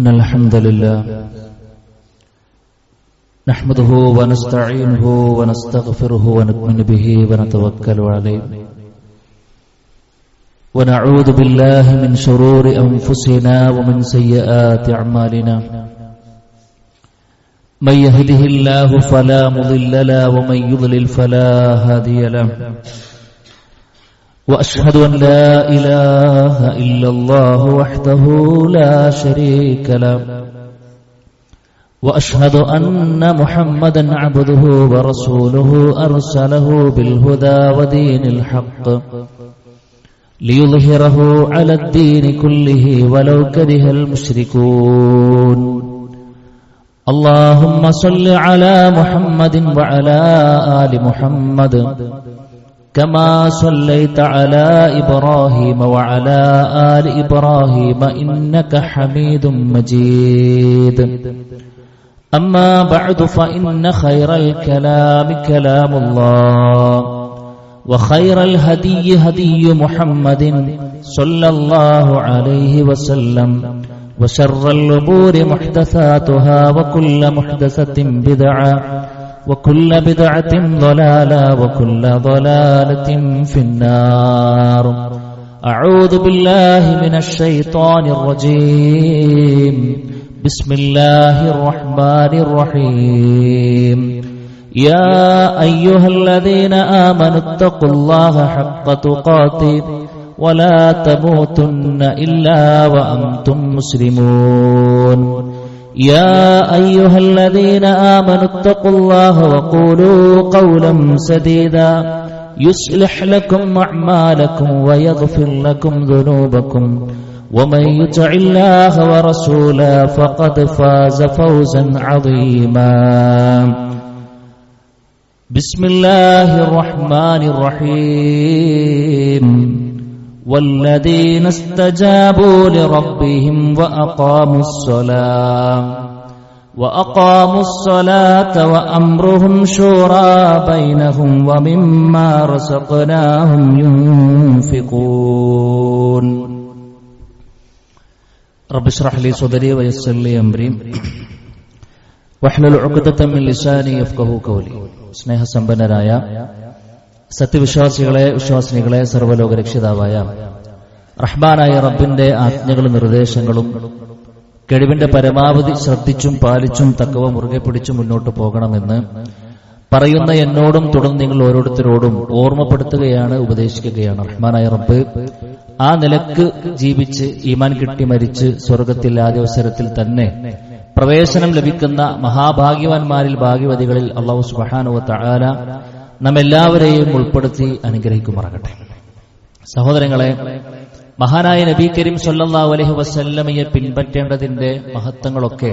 إن الحمد لله نحمده ونستعينه ونستغفره ونؤمن به ونتوكل عليه ونعوذ بالله من شرور أنفسنا ومن سيئات أعمالنا من يهده الله فلا مضل له ومن يضلل فلا هادي له وأشهد أن لا إله إلا الله وحده لا شريك له وأشهد أن محمدا عبده ورسوله أرسله بالهدى ودين الحق ليظهره على الدين كله ولو كره المشركون اللهم صل على محمد وعلى آل محمد كما صليت على إبراهيم وعلى آل إبراهيم إنك حميد مجيد أما بعد فإن خير الكلام كلام الله وخير الهدي هدي محمد صلى الله عليه وسلم وشر الأمور محدثاتها وكل محدثة بدعة وكل بدعة ضلالة وكل ضلالة في النار أعوذ بالله من الشيطان الرجيم بسم الله الرحمن الرحيم يا أيها الذين آمنوا اتقوا الله حق تقاته ولا تموتن إلا وأنتم مسلمون يا أيها الذين آمنوا اتقوا الله وقولوا قولا سديدا يصلح لكم أعمالكم ويغفر لكم ذنوبكم ومن يطع الله ورسوله فقد فاز فوزا عظيما بسم الله الرحمن الرحيم والذين استجابوا لربهم وأقاموا الصلاة وأمرهم شورى بينهم ومما رزقناهم ينفقون رب اشرح لي صدري ويسر لي أمري واحلل عقدة من لساني يفقهوا قولي സ്നേഹസമ്പന്നരായ സത്യവിശ്വാസികളെ വിശ്വാസിനികളെ സർവ്വലോക രക്ഷിതാവായ റഹ്മാനായ റബ്ബിന്റെ ആജ്ഞകളും നിർദ്ദേശങ്ങളും കഴിവിന്റെ പരമാവധി ശ്രദ്ധിച്ചും പാലിച്ചും തക്കവ മുറുകെ പിടിച്ചും മുന്നോട്ട് പോകണമെന്ന് പറയുന്ന എന്നോടും തുടർന്ന് നിങ്ങൾ ഓരോരുത്തരോടും ഓർമ്മപ്പെടുത്തുകയാണ്, ഉപദേശിക്കുകയാണ്. റഹ്മാനായ റബ്ബ് ആ നിലക്ക് ജീവിച്ച് ഈമാൻ കിട്ടി മരിച്ച് സ്വർഗത്തിൽ ആദ്യാവസരത്തിൽ തന്നെ പ്രവേശനം ലഭിക്കുന്ന മഹാഭാഗ്യവാന്മാരിൽ ഭാഗ്യവതികളിൽ അല്ലാഹു സുബ്ഹാനഹു വ തആല നമ്മെല്ലാവരെയും ഉൾപ്പെടുത്തി അനുഗ്രഹിക്കുമാറാകട്ടെ. സഹോദരങ്ങളെ, മഹാനായ നബി കരീം സല്ലല്ലാഹു അലൈഹി വസല്ലമയെ പിൻപറ്റേണ്ടതിന്റെ മഹത്വങ്ങളൊക്കെ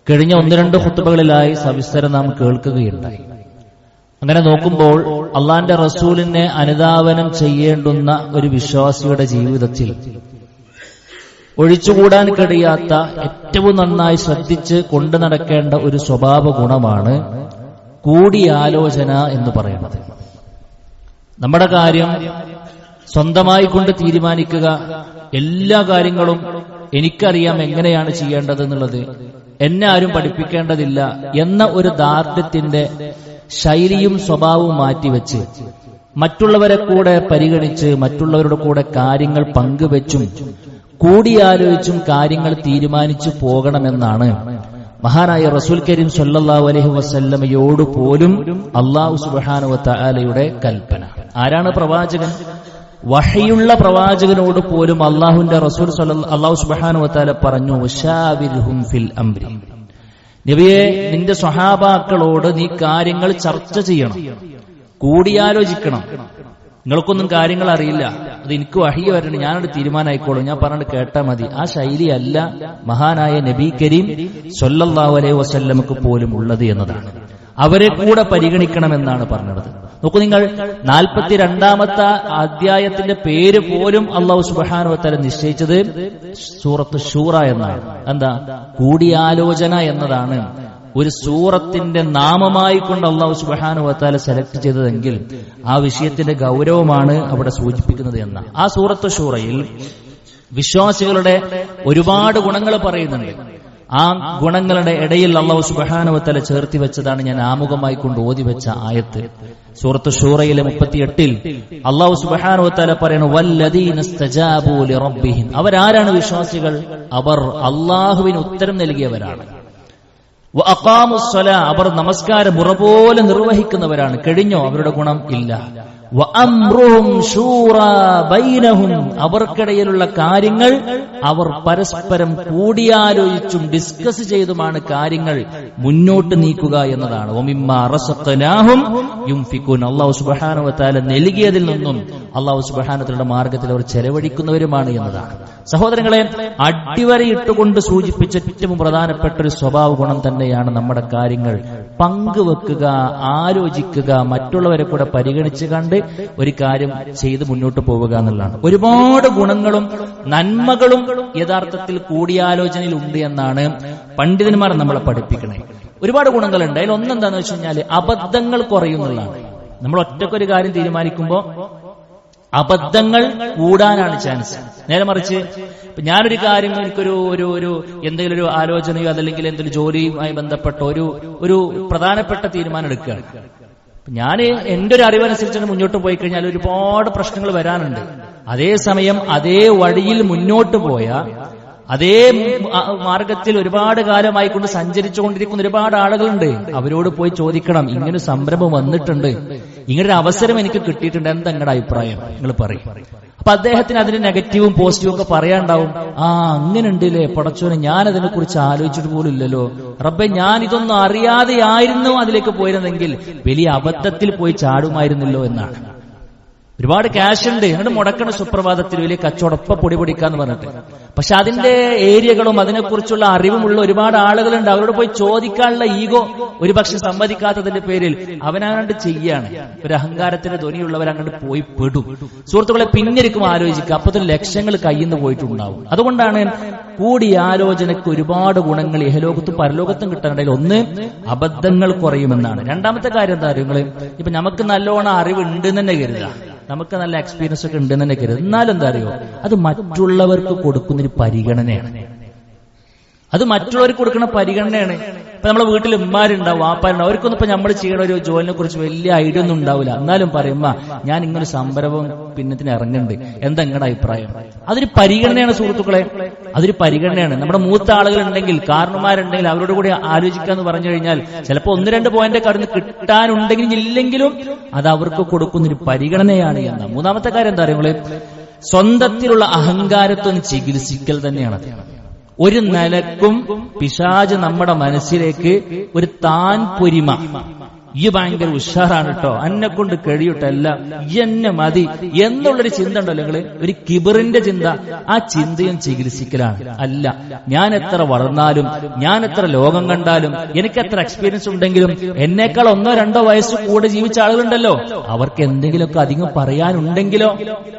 കഴിഞ്ഞ 1-2 ഖുത്ബകളിലായി സവിസ്തരം നാം കേൾക്കുകയുണ്ടായി. അങ്ങനെ നോക്കുമ്പോൾ അള്ളാന്റെ റസൂലിനെ അനുധാവനം ചെയ്യേണ്ടുന്ന ഒരു വിശ്വാസിയുടെ ജീവിതത്തിൽ ഒഴിച്ചുകൂടാൻ കഴിയാത്ത ഏറ്റവും നന്നായി ശ്രദ്ധിച്ച് കൊണ്ടു നടക്കേണ്ട ഒരു സ്വഭാവ ഗുണമാണ് കൂടിയാലോചന എന്ന് പറയുന്നത്. നമ്മുടെ കാര്യം സ്വന്തമായി കൊണ്ട് തീരുമാനിക്കുക, എല്ലാ കാര്യങ്ങളും എനിക്കറിയാം എങ്ങനെയാണ് ചെയ്യേണ്ടതെന്നുള്ളത്, എന്നെ ആരും പഠിപ്പിക്കേണ്ടതില്ല എന്ന ഒരു ദാർഢ്യത്തിന്റെ ശൈലിയും സ്വഭാവവും മാറ്റിവെച്ച് മറ്റുള്ളവരെ കൂടെ പരിഗണിച്ച് മറ്റുള്ളവരുടെ കൂടെ കാര്യങ്ങൾ പങ്കുവെച്ചും കൂടിയാലോചിച്ചും കാര്യങ്ങൾ തീരുമാനിച്ചു പോകണമെന്നാണ് മഹാനായ റസൂൽ കരീം സല്ലല്ലാഹു അലൈഹി വസല്ലമയോട് പോലും അല്ലാഹു സുബ്ഹാനഹു വ തആലയുടെ കൽപ്പന. ആരാണ് പ്രവാചകൻ? വഹയുള്ള പ്രവാചകനോട് പോലും അല്ലാഹുവിന്റെ റസൂൽ അല്ലാഹു സുബ്ഹാനഹു വ തആല പറഞ്ഞു, വശാവിർഹും ഫിൽ അംരി, നബിയെ നിന്റെ സ്വഹാബാക്കളോട് നീ കാര്യങ്ങൾ ചർച്ച ചെയ്യണം, കൂടിയാലോചിക്കണം. നിങ്ങൾക്കൊന്നും കാര്യങ്ങൾ അറിയില്ല, അത് എനിക്ക് വഹി വരണം, ഞാനൊരു തീരുമാനമായിക്കോളും, ഞാൻ പറഞ്ഞിട്ട് കേട്ടാ മതി. ആ ശൈലിയല്ല മഹാനായ നബി കരീം സല്ലല്ലാഹു അലൈഹി വസല്ലമക്ക് പോലും ഉള്ളത് എന്നതാണ്. അവരെ കൂടെ പരിഗണിക്കണമെന്നാണ് പറഞ്ഞത്. നോക്കൂ, നിങ്ങൾ 42-ാമത്തെ അധ്യായത്തിന്റെ പേര് പോലും അല്ലാഹു സുബ്ഹാനഹു വ തആല നിശ്ചയിച്ചത് സൂറത്ത് ശൂറ എന്നാണ്. എന്താ? കൂടിയാലോചന എന്നതാണ് ഒരു സൂറത്തിന്റെ നാമമായി കൊണ്ട് അല്ലാഹു സുബ്ഹാനഹു വ തആല സെലക്ട് ചെയ്തതെങ്കിൽ ആ വിഷയത്തിന്റെ ഗൗരവമാണ് അവിടെ സൂചിപ്പിക്കുന്നത് എന്ന. ആ സൂറത്ത് ശൂറയിൽ വിശ്വാസികളുടെ ഒരുപാട് ഗുണങ്ങൾ പറയുന്നുണ്ട്. ആ ഗുണങ്ങളുടെ ഇടയിൽ അല്ലാഹു സുബ്ഹാനഹു വ തആല ചേർത്തി വെച്ചതാണ് ഞാൻ ആമുഖമായി കൊണ്ട് ഓതി വെച്ച ആയത്ത്. സൂറത്ത് ശൂറയിലെ 38 അല്ലാഹു സുബ്ഹാനഹു വ തആല പറയുന്നു, വല്ലദീന ഇസ്തജാബൂ ലിറബ്ബിഹിം. അവരാരാണ് വിശ്വാസികൾ? അവർ അല്ലാഹുവിന് ഉത്തരം നൽകിയവരാണ്. വഅഖാമുസ്സലാ, അവർ നമസ്കാരം മുറപോലെ നിർവഹിക്കുന്നവരാണ്. കഴിഞ്ഞോ അവരുടെ ഗുണം? ഇല്ല. വഅംറുഹും ശൂറാ ബൈനഹും, അവർക്കിടയിലുള്ള കാര്യങ്ങൾ അവർ പരസ്പരം കൂടിയാലോചിച്ചും ഡിസ്കസ് ചെയ്തുമാണ് കാര്യങ്ങൾ മുന്നോട്ട് നീക്കുക എന്നതാണ്. വമിമ്മാ റസഖനാഹും യുൻഫിഖൂൻ, അല്ലാഹു സുബ്ഹാനഹു വ തആല നൽകിയതിൽ നിന്നും അല്ലാഹു സുബ്ഹാനഹു വ തആലയുടെ മാർഗ്ഗത്തിൽ അവർ ചെലവഴിക്കുന്നവരുമാണ് എന്നതാണ്. സഹോദരങ്ങളെ, അടിവരയിട്ടുകൊണ്ട് സൂചിപ്പിച്ച ഏറ്റവും പ്രധാനപ്പെട്ട ഒരു സ്വഭാവ ഗുണം തന്നെയാണ് നമ്മുടെ കാര്യങ്ങൾ പങ്കുവെക്കുക, ആലോചിക്കുക, മറ്റുള്ളവരെ കൂടെ പരിഗണിച്ച് കണ്ട് ഒരു കാര്യം ചെയ്ത് മുന്നോട്ട് പോവുക എന്നുള്ളതാണ്. ഒരുപാട് ഗുണങ്ങളും നന്മകളും യഥാർത്ഥത്തിൽ കൂടിയാലോചനയിൽ ഉണ്ട് എന്നാണ് പണ്ഡിതന്മാർ നമ്മളെ പഠിപ്പിക്കണേ. ഒരുപാട് ഗുണങ്ങളുണ്ട്. അതിൽ ഒന്നെന്താന്ന് വെച്ച് കഴിഞ്ഞാൽ അബദ്ധങ്ങൾ കുറയുന്നുള്ളതാണ്. നമ്മൾ ഒറ്റക്കൊരു കാര്യം തീരുമാനിക്കുമ്പോൾ അബദ്ധങ്ങൾ കൂടാനാണ് ചാൻസ്. നേരെ മറിച്ച് ഞാനൊരു കാര്യം എനിക്കൊരു ഒരു എന്തെങ്കിലും ഒരു ആലോചനയോ അതല്ലെങ്കിൽ എന്തെങ്കിലും ജോലിയുമായി ബന്ധപ്പെട്ട ഒരു പ്രധാനപ്പെട്ട തീരുമാനം എടുക്കുകയാണ്. ഞാൻ എന്റെ ഒരു അറിവനുസരിച്ച് മുന്നോട്ട് പോയി കഴിഞ്ഞാൽ ഒരുപാട് പ്രശ്നങ്ങൾ വരാനുണ്ട്. അതേസമയം അതേ വഴിയിൽ മുന്നോട്ട് പോയ അതേ മാർഗത്തിൽ ഒരുപാട് കാലമായിക്കൊണ്ട് സഞ്ചരിച്ചുകൊണ്ടിരിക്കുന്ന ഒരുപാട് ആളുകളുണ്ട്. അവരോട് പോയി ചോദിക്കണം, ഇങ്ങനെ സംരംഭം വന്നിട്ടുണ്ട്, ഇങ്ങനൊരു അവസരം എനിക്ക് കിട്ടിയിട്ടുണ്ട്, എന്താ നിങ്ങളുടെ അഭിപ്രായം, നിങ്ങൾ പറയും. അപ്പൊ അദ്ദേഹത്തിന് അതിന് നെഗറ്റീവും പോസിറ്റീവും ഒക്കെ പറയാണ്ടാവും. അങ്ങനെ ഉണ്ടല്ലേ പടച്ചോനെ, ഞാൻ അതിനെ കുറിച്ച് ആലോചിച്ചിട്ട് പോലും ഇല്ലല്ലോ, റബ്ബേ ഞാൻ ഇതൊന്നും അറിയാതെയായിരുന്നു അതിലേക്ക് പോയിരുന്നെങ്കിൽ വലിയ അബദ്ധത്തിൽ പോയി ചാടുമായിരുന്നല്ലോ എന്നാണ്. ഒരുപാട് ക്യാഷ് ഉണ്ട്, എന്നിട്ട് മുടക്കണം സുപ്രഭാതത്തിൽ വലിയ കച്ചവടപ്പ പൊടി പൊടിക്കാന്ന് പറഞ്ഞിട്ട്. പക്ഷെ അതിന്റെ ഏരിയകളും അതിനെക്കുറിച്ചുള്ള അറിവുമുള്ള ഒരുപാട് ആളുകളുണ്ട്. അവരോട് പോയി ചോദിക്കാനുള്ള ഈഗോ ഒരുപക്ഷെ സമ്മതിക്കാത്തതിന്റെ പേരിൽ അവനങ്ങോട്ട് ചെയ്യാണ്. ഒരു അഹങ്കാരത്തിന്റെ ധ്വനിയുള്ളവർ അങ്ങോട്ട് പോയി പെടും. സുഹൃത്തുക്കളെ, പിന്നിരിക്കും ആലോചിക്കുക, അപ്പത്തിന് ലക്ഷങ്ങൾ കയ്യിൽ നിന്ന് പോയിട്ടുണ്ടാവും. അതുകൊണ്ടാണ് കൂടിയാലോചനയ്ക്ക് ഒരുപാട് ഗുണങ്ങൾ ഇഹലോകത്തും പരലോകത്തും കിട്ടാനുണ്ടെങ്കിൽ ഒന്ന് അബദ്ധങ്ങൾ കുറയുമെന്നാണ്. രണ്ടാമത്തെ കാര്യം എന്താ അറിയുന്നത്, ഇപ്പൊ നമുക്ക് നല്ലോണം അറിവ് ഉണ്ടെന്ന് തന്നെ കരുതുക, നമുക്ക് നല്ല എക്സ്പീരിയൻസ് ഒക്കെ ഉണ്ടെന്ന് തന്നെ കരുതുക. എന്നാലും എന്താ അറിയോ, അത് മറ്റുള്ളവർക്ക് കൊടുക്കുന്നൊരു പരിഗണനയാണ്. അത് മറ്റുള്ളവർക്ക് കൊടുക്കുന്ന പരിഗണനയാണ്. ഇപ്പൊ നമ്മളെ വീട്ടിൽ ഉമ്മാരുണ്ടാവും, വാപ്പാരുണ്ടാവും, അവർക്കൊന്നും ഇപ്പൊ നമ്മൾ ചെയ്യുന്ന ഒരു ജോലിനെ കുറിച്ച് വലിയ ഐഡിയ ഒന്നും ഉണ്ടാവില്ല. എന്നാലും പറയുമ്പ ഞാൻ ഇങ്ങനെ സംരംഭം പിന്നത്തിന് ഇറങ്ങുന്നുണ്ട്, എന്താ നിങ്ങളുടെ അഭിപ്രായം? അതൊരു പരിഗണനയാണ് സുഹൃത്തുക്കളെ, അതൊരു പരിഗണനയാണ്. നമ്മുടെ മൂത്ത ആളുകൾ ഉണ്ടെങ്കിൽ, കാരണന്മാരുണ്ടെങ്കിൽ അവരോട് കൂടി ആലോചിക്കാന്ന് പറഞ്ഞു കഴിഞ്ഞാൽ ചിലപ്പോൾ 1-2 പോയിന്റ് കടന്ന് കിട്ടാനുണ്ടെങ്കിലും ഇല്ലെങ്കിലും അത് അവർക്ക് കൊടുക്കുന്നൊരു പരിഗണനയാണ് എന്ന. മൂന്നാമത്തെ കാര്യം എന്താ പറയുക, സ്വന്തത്തിലുള്ള അഹങ്കാരത്വം ചികിത്സിക്കൽ തന്നെയാണ്. ഒരു നിലക്കും പിശാച് നമ്മുടെ മനസ്സിലേക്ക് ഒരു താൻ പൊരിമ, ഈ ഭയങ്കര ഉഷാറാണ് കേട്ടോ, അന്നെ കൊണ്ട് കഴിയട്ടല്ല, എന്നെ മതി എന്നുള്ളൊരു ചിന്ത ഉണ്ടല്ലോ നിങ്ങള്, ഒരു കിബറിന്റെ ചിന്ത, ആ ചിന്തയും ചികിത്സിക്കലാണ്. അല്ല, ഞാൻ എത്ര വളർന്നാലും, ഞാൻ എത്ര ലോകം കണ്ടാലും, എനിക്ക് എത്ര എക്സ്പീരിയൻസ് ഉണ്ടെങ്കിലും എന്നേക്കാൾ 1-2 വയസ്സ് കൂടെ ജീവിച്ച ആളുകളുണ്ടല്ലോ, അവർക്ക് എന്തെങ്കിലുമൊക്കെ അധികം പറയാനുണ്ടെങ്കിലോ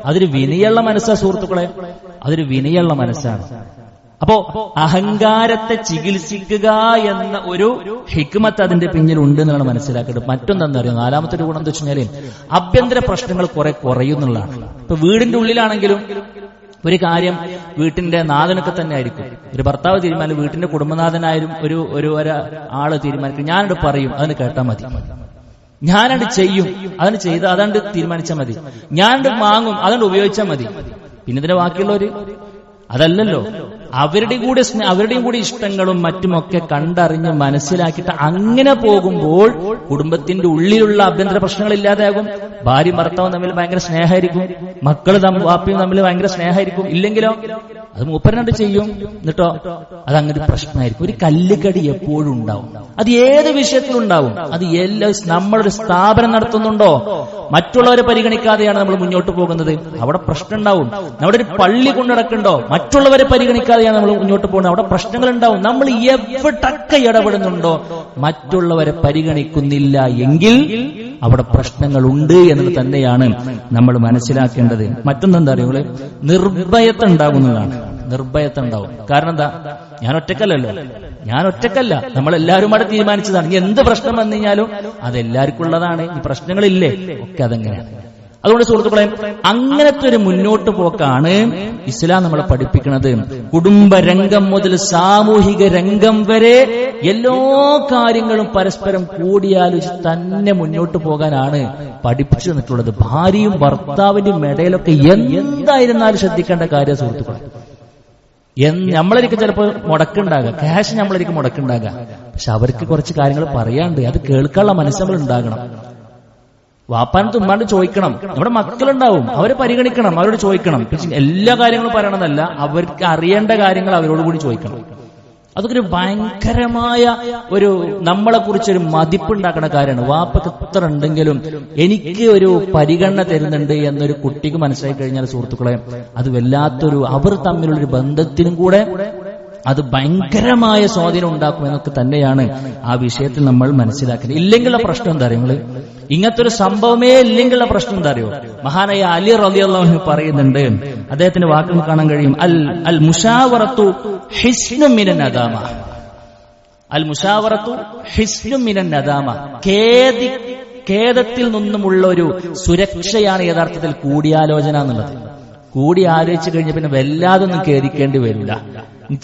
അതൊരു വിനയുള്ള മനസ്സാ സുഹൃത്തുക്കളെ, അതൊരു വിനയുള്ള മനസ്സാണ്. അപ്പോ അഹങ്കാരത്തെ ചികിത്സിക്കുക എന്ന ഒരു ഹിക്മത്ത് അതിന്റെ പിന്നിൽ ഉണ്ട് എന്നാണ് മനസ്സിലാക്കേണ്ടത്. മറ്റൊന്നെന്താ അറിയാം, നാലാമത്തെ ഒരു ഗുണം എന്താ വെച്ച് കഴിഞ്ഞാൽ ആഭ്യന്തര പ്രശ്നങ്ങൾ കുറെ കുറയുന്നുള്ളതാണ്. ഇപ്പൊ വീടിന്റെ ഉള്ളിലാണെങ്കിലും ഒരു കാര്യം വീട്ടിന്റെ നാഥനൊക്കെ തന്നെ ആയിരിക്കും. ഒരു ഭർത്താവ് തീരുമാനം, വീട്ടിന്റെ കുടുംബനാഥനായാലും ഒരു ആള് തീരുമാനിക്കും, ഞാനത് പറയും, അതിന് കേട്ടാൽ മതി, ഞാനത് ചെയ്യും, അതിന് ചെയ്ത് അതാണ്ട് തീരുമാനിച്ചാൽ മതി, ഞാനത് വാങ്ങും, അതുകൊണ്ട് ഉപയോഗിച്ചാൽ മതി. പിന്നെ ഇതിന്റെ ബാക്കിയുള്ളവര് അതല്ലല്ലോ, അവരുടെയും കൂടി ഇഷ്ടങ്ങളും മറ്റുമൊക്കെ കണ്ടറിഞ്ഞ് മനസ്സിലാക്കിയിട്ട് അങ്ങനെ പോകുമ്പോൾ കുടുംബത്തിന്റെ ഉള്ളിലുള്ള ആഭ്യന്തര പ്രശ്നങ്ങൾ ഇല്ലാതെയാകും. ഭാര്യയും ഭർത്താവും തമ്മിൽ ഭയങ്കര സ്നേഹമായിരിക്കും, മക്കൾ വാപ്പിയും തമ്മിൽ ഭയങ്കര സ്നേഹമായിരിക്കും. ഇല്ലെങ്കിലോ അത് മൂപ്പരനോട് ചെയ്യും, എന്നിട്ടോ അതങ്ങനെ ഒരു പ്രശ്നമായിരിക്കും. ഒരു കല്ലുകടി എപ്പോഴും ഉണ്ടാവും. അത് ഏത് വിഷയത്തിലുണ്ടാവും. അത് നമ്മളൊരു സ്ഥാപനം നടത്തുന്നുണ്ടോ, മറ്റുള്ളവരെ പരിഗണിക്കാതെയാണ് നമ്മൾ മുന്നോട്ട് പോകുന്നത്, അവിടെ പ്രശ്നം ഉണ്ടാവും. നമ്മുടെ ഒരു പള്ളി കൊണ്ടുനടക്കുന്നുണ്ടോ, മറ്റുള്ളവരെ പരിഗണിക്കാതെയാണ് നമ്മൾ മുന്നോട്ട് പോകുന്നത്, അവിടെ പ്രശ്നങ്ങൾ ഉണ്ടാവും. നമ്മൾ എവിടൊക്കെ ഇടപെടുന്നുണ്ടോ മറ്റുള്ളവരെ പരിഗണിക്കുന്നില്ല എങ്കിൽ അവിടെ പ്രശ്നങ്ങളുണ്ട് എന്നത് തന്നെയാണ് നമ്മൾ മനസ്സിലാക്കേണ്ടത്. മറ്റൊന്നെന്താ അറിയുള്ളൂ, നിർഭയത്വം ഉണ്ടാകുന്നതാണ്. നിർഭയത്വം ഉണ്ടാവും. കാരണം എന്താ, ഞാൻ ഒറ്റക്കല്ല, നമ്മളെല്ലാവരും അവിടെ തീരുമാനിച്ചതാണ്. ഇനി എന്ത് പ്രശ്നം വന്നു കഴിഞ്ഞാലും അതെല്ലാവർക്കും ഉള്ളതാണ്. ഈ പ്രശ്നങ്ങളില്ലേ ഒക്കെ അതെങ്ങനെയാണ്. അതുകൊണ്ട് സുഹൃത്തുക്കളെ, അങ്ങനത്തെ ഒരു മുന്നോട്ട് പോക്കാണ് ഇസ്ലാം നമ്മളെ പഠിപ്പിക്കുന്നത്. കുടുംബരംഗം മുതൽ സാമൂഹിക രംഗം വരെ എല്ലാ കാര്യങ്ങളും പരസ്പരം കൂടിയാലോചിച്ച് തന്നെ മുന്നോട്ട് പോകാനാണ് പഠിപ്പിച്ചു തന്നിട്ടുള്ളത്. ഭാര്യയും ഭർത്താവിന്റെയും ഇടയിലൊക്കെ എന്തായിരുന്നാലും ശ്രദ്ധിക്കേണ്ട കാര്യം സുഹൃത്തുക്കളെ. നമ്മളൊരിക്കും ചിലപ്പോൾ മുടക്കുണ്ടാകാം, ക്യാഷ് നമ്മളൊരിക്കും മുടക്കുണ്ടാകാം. പക്ഷെ അവർക്ക് കുറച്ച് കാര്യങ്ങൾ പറയാണ്ട് അത് കേൾക്കാനുള്ള മനസ്സ് നമ്മൾ ഉണ്ടാകണം. വാപ്പാനത്ത് ഉമ്മാണ്ട് ചോദിക്കണം. നമ്മുടെ മക്കളുണ്ടാവും, അവരെ പരിഗണിക്കണം, അവരോട് ചോദിക്കണം. എല്ലാ കാര്യങ്ങളും പറയണമെന്നല്ല, അവർക്ക് അറിയേണ്ട കാര്യങ്ങൾ അവരോട് കൂടി ചോദിക്കണം. അതൊക്കെ ഒരു ഭയങ്കരമായ ഒരു നമ്മളെ കുറിച്ചൊരു മതിപ്പുണ്ടാക്കുന്ന കാര്യമാണ്. വാപ്പക്ക് എത്ര ഉണ്ടെങ്കിലും എനിക്ക് ഒരു പരിഗണന തരുന്നുണ്ട് എന്നൊരു കുട്ടിക്ക് മനസ്സിലാക്കി കഴിഞ്ഞാൽ സുഹൃത്തുക്കളെ, അത് വല്ലാത്തൊരു അവർ തമ്മിലുള്ളൊരു ബന്ധത്തിനും കൂടെ അത് ഭയങ്കരമായ സ്വാധീനം ഉണ്ടാക്കും എന്നൊക്കെ തന്നെയാണ് ആ വിഷയത്തിൽ നമ്മൾ മനസ്സിലാക്കുന്നത്. ഇല്ലെങ്കിലുള്ള പ്രശ്നം എന്താ അറിയോ? ഇങ്ങനത്തെ ഒരു സംഭവമേ ഇല്ലെങ്കിലുള്ള പ്രശ്നം എന്താ അറിയോ? മഹാനായ അലി റളിയല്ലാഹു അൻഹു പറയുന്നുണ്ട്, അദ്ദേഹത്തിന്റെ വാക്കുകൾ കാണാൻ കഴിയും, അൽ മുശാവറത്തു ഹിസ്നും മിനൻ നദാമ. അൽ മുശാവറത്തു ഹിസ്നും മിനൻ നദാമ. ഖേദത്തിൽ നിന്നുമുള്ള ഒരു സുരക്ഷയാണ് യഥാർത്ഥത്തിൽ കൂടിയാലോചന എന്നുള്ളത്. കൂടി ആലോചിച്ചു കഴിഞ്ഞ പിന്നെ വല്ലാതൊന്നും ഖേദിക്കേണ്ടി വരില്ല.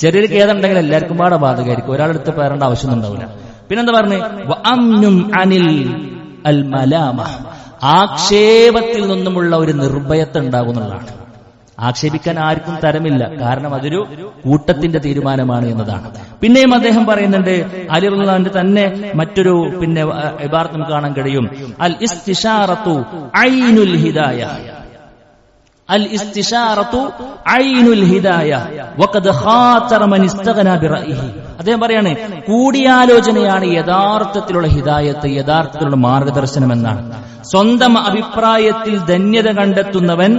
ചെറിയൊരു ഖേദം ഉണ്ടെങ്കിൽ എല്ലാവർക്കും പാടെ ബാധകമായിരിക്കും, ഒരാളെടുത്ത് പേരേണ്ട ആവശ്യമൊന്നും ഉണ്ടാവില്ല. പിന്നെന്താ പറഞ്ഞു? അനിൽ അൽ മലാമ. ആക്ഷേപത്തിൽ നിന്നുമുള്ള ഒരു നിർഭയത്വം ഉണ്ടാകുന്നതാണ്. ആക്ഷേപിക്കാൻ ആർക്കും തരമില്ല, കാരണം അതൊരു കൂട്ടത്തിന്റെ തീരുമാനമാണ് എന്നതാണ്. പിന്നെയും അദ്ദേഹം പറയുന്നുണ്ട്, അലി റളിയല്ലാഹു അൻഹു തന്നെ മറ്റൊരു ഇബാറത്ത് നമുക്ക് കാണാൻ കഴിയും, അൽ ഇസ്തിശാറത്തു ഐനുൽ ഹിദായ. അൽ ഇസ്തിശാറത്തു ഐനുൽ ഹിദായ വഖദ് ഖാതറ മൻ ഇസ്തഗ്നാ ബിറഅയിഹി. അദ്ദേഹം പറയാണ്, കൂടിയാലോചനയാണ് യഥാർത്ഥത്തിലുള്ള ഹിദായത്ത്, യഥാർത്ഥത്തിലുള്ള മാർഗദർശനം എന്നാണ്. സ്വന്തം അഭിപ്രായത്തിൽ ധന്യത കണ്ടെത്തുന്നവൻ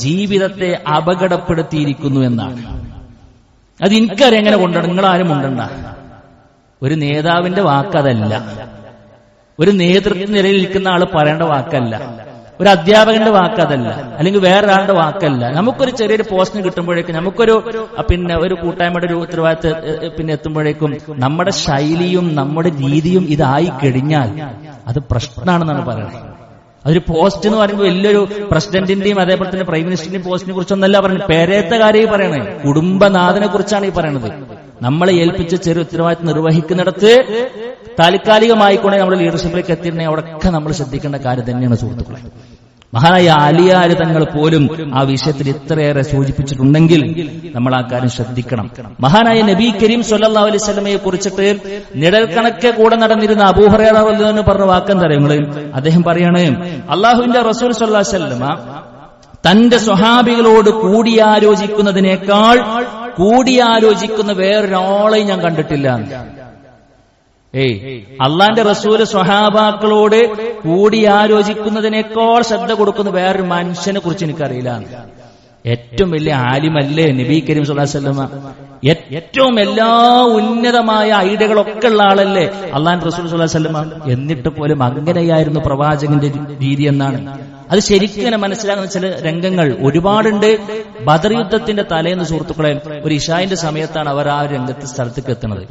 ജീവിതത്തെ അപകടപ്പെടുത്തിയിരിക്കുന്നു എന്നാണ്. അത് എനിക്കറിയാം എങ്ങനെ കൊണ്ടുവരണം, നിങ്ങളാരും കൊണ്ടണ്ട. ഒരു നേതാവിന്റെ വാക്കതല്ല, ഒരു നേതൃത്വ നിലയിൽ നിൽക്കുന്ന ആള് പറയേണ്ട വാക്കല്ല, ഒരു അധ്യാപകന്റെ വാക്കതല്ല, അല്ലെങ്കിൽ വേറൊരാളുടെ വാക്കല്ല. നമുക്കൊരു ചെറിയൊരു പോസ്റ്റിന് കിട്ടുമ്പോഴേക്കും, നമുക്കൊരു ഒരു കൂട്ടായ്മയുടെ ഒരു ഉത്തരവാദിത്തം എത്തുമ്പോഴേക്കും നമ്മുടെ ശൈലിയും നമ്മുടെ രീതിയും ഇതായി കഴിഞ്ഞാൽ അത് പ്രശ്നമാണെന്നാണ് പറയുന്നത്. അതൊരു പോസ്റ്റ് എന്ന് പറയുമ്പോൾ വലിയൊരു പ്രസിഡന്റിന്റെയും അതേപോലെ തന്നെ പ്രൈം മിനിസ്റ്ററിന്റെയും പോസ്റ്റിനെ കുറിച്ചൊന്നല്ല പറയുന്നത്, പേരേത്ത കാര്യം പറയണത്, കുടുംബനാഥനെ കുറിച്ചാണ് ഈ പറയുന്നത്. നമ്മളെ ഏൽപ്പിച്ച ചെറിയ ഉത്തരവാദിത്തം നിർവഹിക്കുന്നിടത്ത് താൽക്കാലികമായിക്കൊണ്ട് നമ്മുടെ ലീഡർഷിപ്പിലേക്ക് എത്തിയിരുന്നെങ്കിൽ അവിടെയൊക്കെ നമ്മൾ ശ്രദ്ധിക്കേണ്ട കാര്യം തന്നെയാണ് സുഹൃത്തുക്കളെ. മഹാനായ അലിയാര് തങ്ങൾ പോലും ആ വിഷയത്തിൽ ഇത്രയേറെ സൂചിപ്പിച്ചിട്ടുണ്ടെങ്കിൽ നമ്മൾ ആ കാര്യം ശ്രദ്ധിക്കണം. മഹാനായ നബി കരീം സ്വല്ലല്ലാഹു അലൈഹി വസല്ലമയെ കുറിച്ചിട്ട് നിഴൽക്കണക്കെ കൂടെ നടന്നിരുന്ന അബൂ ഹുറൈറ റളിയല്ലാഹു അൻഹു പറഞ്ഞ വാക്കെന്താ അറിയുന്നത്? അദ്ദേഹം പറയാണ്, അല്ലാഹുവിന്റെ റസൂൽ സ്വല്ലല്ലാഹു അലൈഹി വസല്ലമ തന്റെ സ്വഹാബികളോട് കൂടിയാലോചിക്കുന്നതിനേക്കാൾ കൂടിയാലോചിക്കുന്ന വേറൊരാളെയും ഞാൻ കണ്ടിട്ടില്ല. അള്ളാന്റെ റസൂല് സ്വഹാബാക്കളോട് കൂടിയാലോചിക്കുന്നതിനേക്കാൾ ശ്രദ്ധ കൊടുക്കുന്ന വേറൊരു മനുഷ്യനെ കുറിച്ച് എനിക്കറിയില്ല. ഏറ്റവും വലിയ ആലിമല്ലേ നബി കരീം സ്വല്ലല്ലാഹു അലൈഹി വസല്ലമ? ഏറ്റവും എല്ലാ ഉന്നതമായ ഐഡിയകളൊക്കെ ഉള്ള ആളല്ലേ അള്ളാന്റെ റസൂൽ സ്വല്ലല്ലാഹു അലൈഹി വസല്ലമ? എന്നിട്ട് പോലും അങ്ങനെയായിരുന്നു പ്രവാചകന്റെ രീതി എന്നാണ്. അത് ശരിക്കും മനസ്സിലാകുന്ന ചില രംഗങ്ങൾ ഒരുപാടുണ്ട്. ബദർ യുദ്ധത്തിന്റെ തലേന്ന് സുഹൃത്തുക്കളെ, ഒരു ഇശായിന്റെ സമയത്താണ് അവർ ആ രംഗത്ത് സ്ഥലത്തേക്ക് എത്തുന്നത്.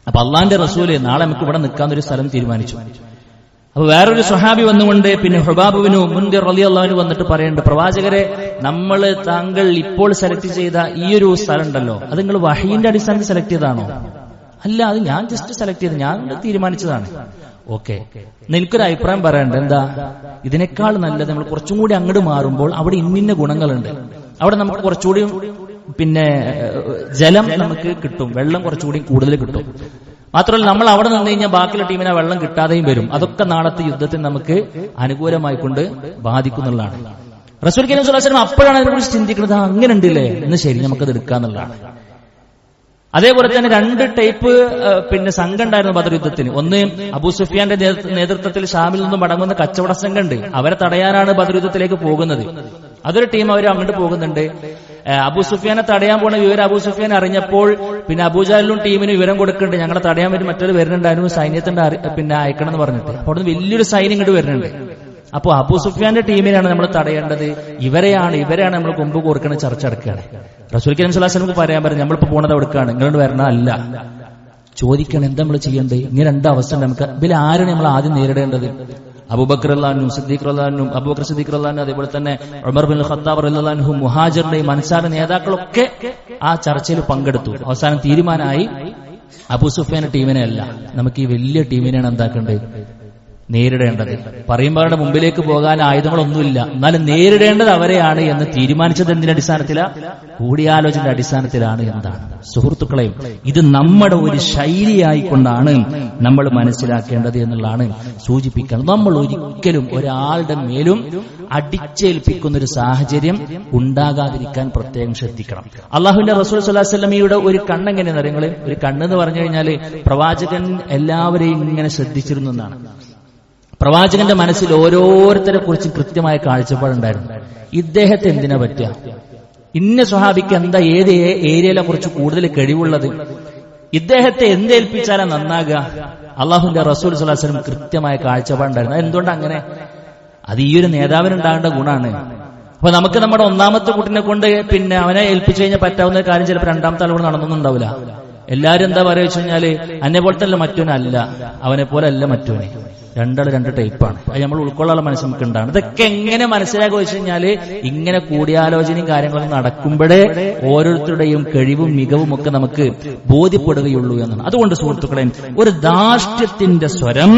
അപ്പൊ അള്ളാന്റെ റസൂല് നാളെ നമുക്ക് ഇവിടെ നിൽക്കാന്നൊരു സ്ഥലം തീരുമാനിച്ചു. അപ്പൊ വേറൊരു സ്വഹാബി വന്നുകൊണ്ട് ഹുബാബ് ബിൻ മുൻദിർ റളിയല്ലാഹു അൻഹു വന്നിട്ട് പറയുന്നുണ്ട്, പ്രവാചകരെ, താങ്കൾ ഇപ്പോൾ സെലക്ട് ചെയ്ത ഈ ഒരു സ്ഥലം ഉണ്ടല്ലോ, അത് നിങ്ങൾ വഹീന്റെ അടിസ്ഥാനത്തിൽ സെലക്ട് ചെയ്താണോ? അല്ല, അത് ഞാൻ ജസ്റ്റ് സെലക്ട് ചെയ്ത് ഞാൻ തീരുമാനിച്ചതാണ്. ഓക്കെ, എനിക്കൊരു അഭിപ്രായം പറയാനുണ്ട്. എന്താ? ഇതിനേക്കാൾ നല്ലത് നമ്മൾ കുറച്ചും കൂടി അങ്ങോട്ട് മാറുമ്പോൾ അവിടെ ഇന്നിന്ന ഗുണങ്ങളുണ്ട്. അവിടെ നമുക്ക് കുറച്ചുകൂടി ജലം നമുക്ക് കിട്ടും, വെള്ളം കുറച്ചുകൂടി കൂടുതൽ കിട്ടും. മാത്രമല്ല, നമ്മൾ അവിടെ നിന്ന് കഴിഞ്ഞാൽ ബാക്കിയുള്ള ടീമിനെ വെള്ളം കിട്ടാതെയും വരും. അതൊക്കെ നാളത്തെ യുദ്ധത്തിൽ നമുക്ക് അനുകൂലമായിക്കൊണ്ട് ബാധിക്കുന്നുള്ളതാണ്. റസൂൽ കരീം സ്വല്ലല്ലാഹു അലൈഹി വസല്ലം അപ്പോഴാണ് അതിനെക്കുറിച്ച് ചിന്തിക്കുന്നത്, അങ്ങനെ ഉണ്ടല്ലേ, എന്ന് ശരി നമുക്കത് എടുക്കാന്നുള്ളതാണ്. അതേപോലെ തന്നെ രണ്ട് ടൈപ്പ് സംഘം ഉണ്ടായിരുന്നു ബദർ യുദ്ധത്തിന്. ഒന്ന്, അബൂ സുഫിയാന്റെ നേതൃത്വത്തിൽ ഷാമിൽ നിന്നും മടങ്ങുന്ന കച്ചവട സംഘമുണ്ട്. അവരെ തടയാനാണ് ബദർ യുദ്ധത്തിലേക്ക് പോകുന്നത്. അതൊരു ടീം അവർ അങ്ങോട്ട് പോകുന്നുണ്ട്. അബൂ സുഫിയാനെ തടയാൻ പോണ വിവരം അബൂ സുഫിയാൻ അറിഞ്ഞപ്പോൾ അബൂജാലും ടീമിന് വിവരം കൊടുക്കുന്നുണ്ട്, ഞങ്ങളെ തടയാൻ വേണ്ടി മറ്റൊരു വരുന്നുണ്ടായിരുന്നു, സൈന്യത്തിന്റെ അയക്കണം എന്ന് പറഞ്ഞിട്ട്. അപ്പോൾ അവിടെ വലിയൊരു സൈന്യം ഇങ്ങോട്ട് വരുന്നുണ്ട്. അപ്പൊ അബൂ സുഫിയാന്റെ ടീമിനാണ് നമ്മൾ തടയേണ്ടത്, ഇവരെയാണ് നമ്മൾ കൊമ്പ് കോർക്കണ ചർച്ച നടക്കുകയാണ്. റസൂൽ കരീം സ്വല്ലല്ലാഹു അലൈഹി വസല്ലം പറയാൻ പറഞ്ഞു, നമ്മളിപ്പോ പോണത് അവിടേക്കാണ്, ഇങ്ങോട്ട് വരണ അല്ല. ചോദിക്കണം, എന്താ നമ്മൾ ചെയ്യേണ്ടത്? ഇങ്ങനെ രണ്ട് അവസ്ഥ നമുക്ക്. ഇതിൽ ആരാണ് നമ്മൾ ആദ്യം നേരിടേണ്ടത്? അബൂബക്കർ റളിയല്ലാഹു അൻഹു, സിദ്ദീഖ് റളിയല്ലാഹു അൻഹു, അബൂബക്കർ സിദ്ദീഖ് റളിയല്ലാഹു അൻഹു, അതേപോലെ തന്നെ ഉമർ ബിൻ ഖത്താബ് റളിയല്ലാഹു അൻഹു, മുഹാജിറിന്റെയും അൻസാറിന്റെ നേതാക്കളൊക്കെ ആ ചർച്ചയിൽ പങ്കെടുത്തു. അവസാനം തീരുമാനമായി അബൂ സുഫിയാന്റെ ടീമിനെ അല്ല, നമുക്ക് ഈ വലിയ ടീമിനെയാണ് എന്താക്കേണ്ടത്, നേരിടേണ്ടത്. പറയുമ്പോൾ അവരുടെ മുമ്പിലേക്ക് പോകാൻ ആയുധങ്ങളൊന്നുമില്ല, എന്നാലും നേരിടേണ്ടത് അവരെയാണ് എന്ന് തീരുമാനിച്ചത് എന്തിന്റെ അടിസ്ഥാനത്തിലാണ്? കൂടിയാലോചനയുടെ അടിസ്ഥാനത്തിലാണ്. എന്താണ് സുഹൃത്തുക്കളെയും ഇത് നമ്മുടെ ഒരു ശൈലിയായിക്കൊണ്ടാണ് നമ്മൾ മനസ്സിലാക്കേണ്ടത് എന്നുള്ളതാണ് സൂചിപ്പിക്കുന്നത്. നമ്മൾ ഒരിക്കലും ഒരാളുടെ മേലും അടിച്ചേൽപ്പിക്കുന്ന ഒരു സാഹചര്യം ഉണ്ടാകാതിരിക്കാൻ പ്രത്യേകം ശ്രദ്ധിക്കണം. അള്ളാഹുവിന്റെ റസൂൽ സ്വല്ലല്ലാഹു അലൈഹി വസല്ലമയുടെ ഒരു കണ്ണെങ്ങനെയാണ് നിങ്ങൾ, ഒരു കണ്ണെന്ന് പറഞ്ഞു കഴിഞ്ഞാൽ പ്രവാചകൻ എല്ലാവരെയും ഇങ്ങനെ ശ്രദ്ധിച്ചിരുന്നു എന്നാണ്. പ്രവാചകന്റെ മനസ്സിൽ ഓരോരുത്തരെ കുറിച്ച് കൃത്യമായ കാഴ്ചപ്പാടുണ്ടായിരുന്നു. ഇദ്ദേഹത്തെ എന്തിനാ പറ്റുക, ഇന്ന സ്വഹാബിക്ക് എന്താ, ഏത് ഏരിയയിലെ കുറിച്ച് കൂടുതൽ കഴിവുള്ളത്, ഇദ്ദേഹത്തെ എന്തേൽപ്പിച്ചാലാ നന്നാകുക. അള്ളാഹുവിന്റെ റസൂൽ സ്വല്ലല്ലാഹു അലൈഹി വസല്ലം കൃത്യമായ കാഴ്ചപ്പാടുണ്ടായിരുന്നു. എന്തുകൊണ്ട് അങ്ങനെ? അത് ഈ ഒരു നേതാവിനുണ്ടാകേണ്ട ഗുണമാണ്. അപ്പൊ നമുക്ക് നമ്മുടെ ഒന്നാമത്തെ കുട്ടിനെ കൊണ്ട് പിന്നെ അവനെ ഏൽപ്പിച്ചു കഴിഞ്ഞാൽ പറ്റാവുന്ന കാര്യം ചിലപ്പോൾ രണ്ടാമത്തെ ആളോട് നടന്നൊന്നുണ്ടാവില്ല. എല്ലാരും എന്താ പറയുക വെച്ച് കഴിഞ്ഞാല് അന്നെ പോലെ തന്നെ മറ്റവനല്ല, അവനെ പോലെ അല്ല മറ്റവനെ. രണ്ടാള് രണ്ട് ടൈപ്പാണ്. അത് നമ്മൾ ഉൾക്കൊള്ളാനുള്ള മനസ്സ് നമുക്ക് ഉണ്ടാണ്. ഇതൊക്കെ എങ്ങനെ മനസ്സിലാക്കുക വെച്ച് കഴിഞ്ഞാല് ഇങ്ങനെ കൂടിയാലോചനയും കാര്യങ്ങളൊക്കെ നടക്കുമ്പോഴേ ഓരോരുത്തരുടെയും കഴിവും മികവും ഒക്കെ നമുക്ക് ബോധ്യപ്പെടുകയുള്ളൂ എന്നാണ്. അതുകൊണ്ട് സുഹൃത്തുക്കളെ, ഒരു ധാർഷ്ട്യത്തിന്റെ സ്വരം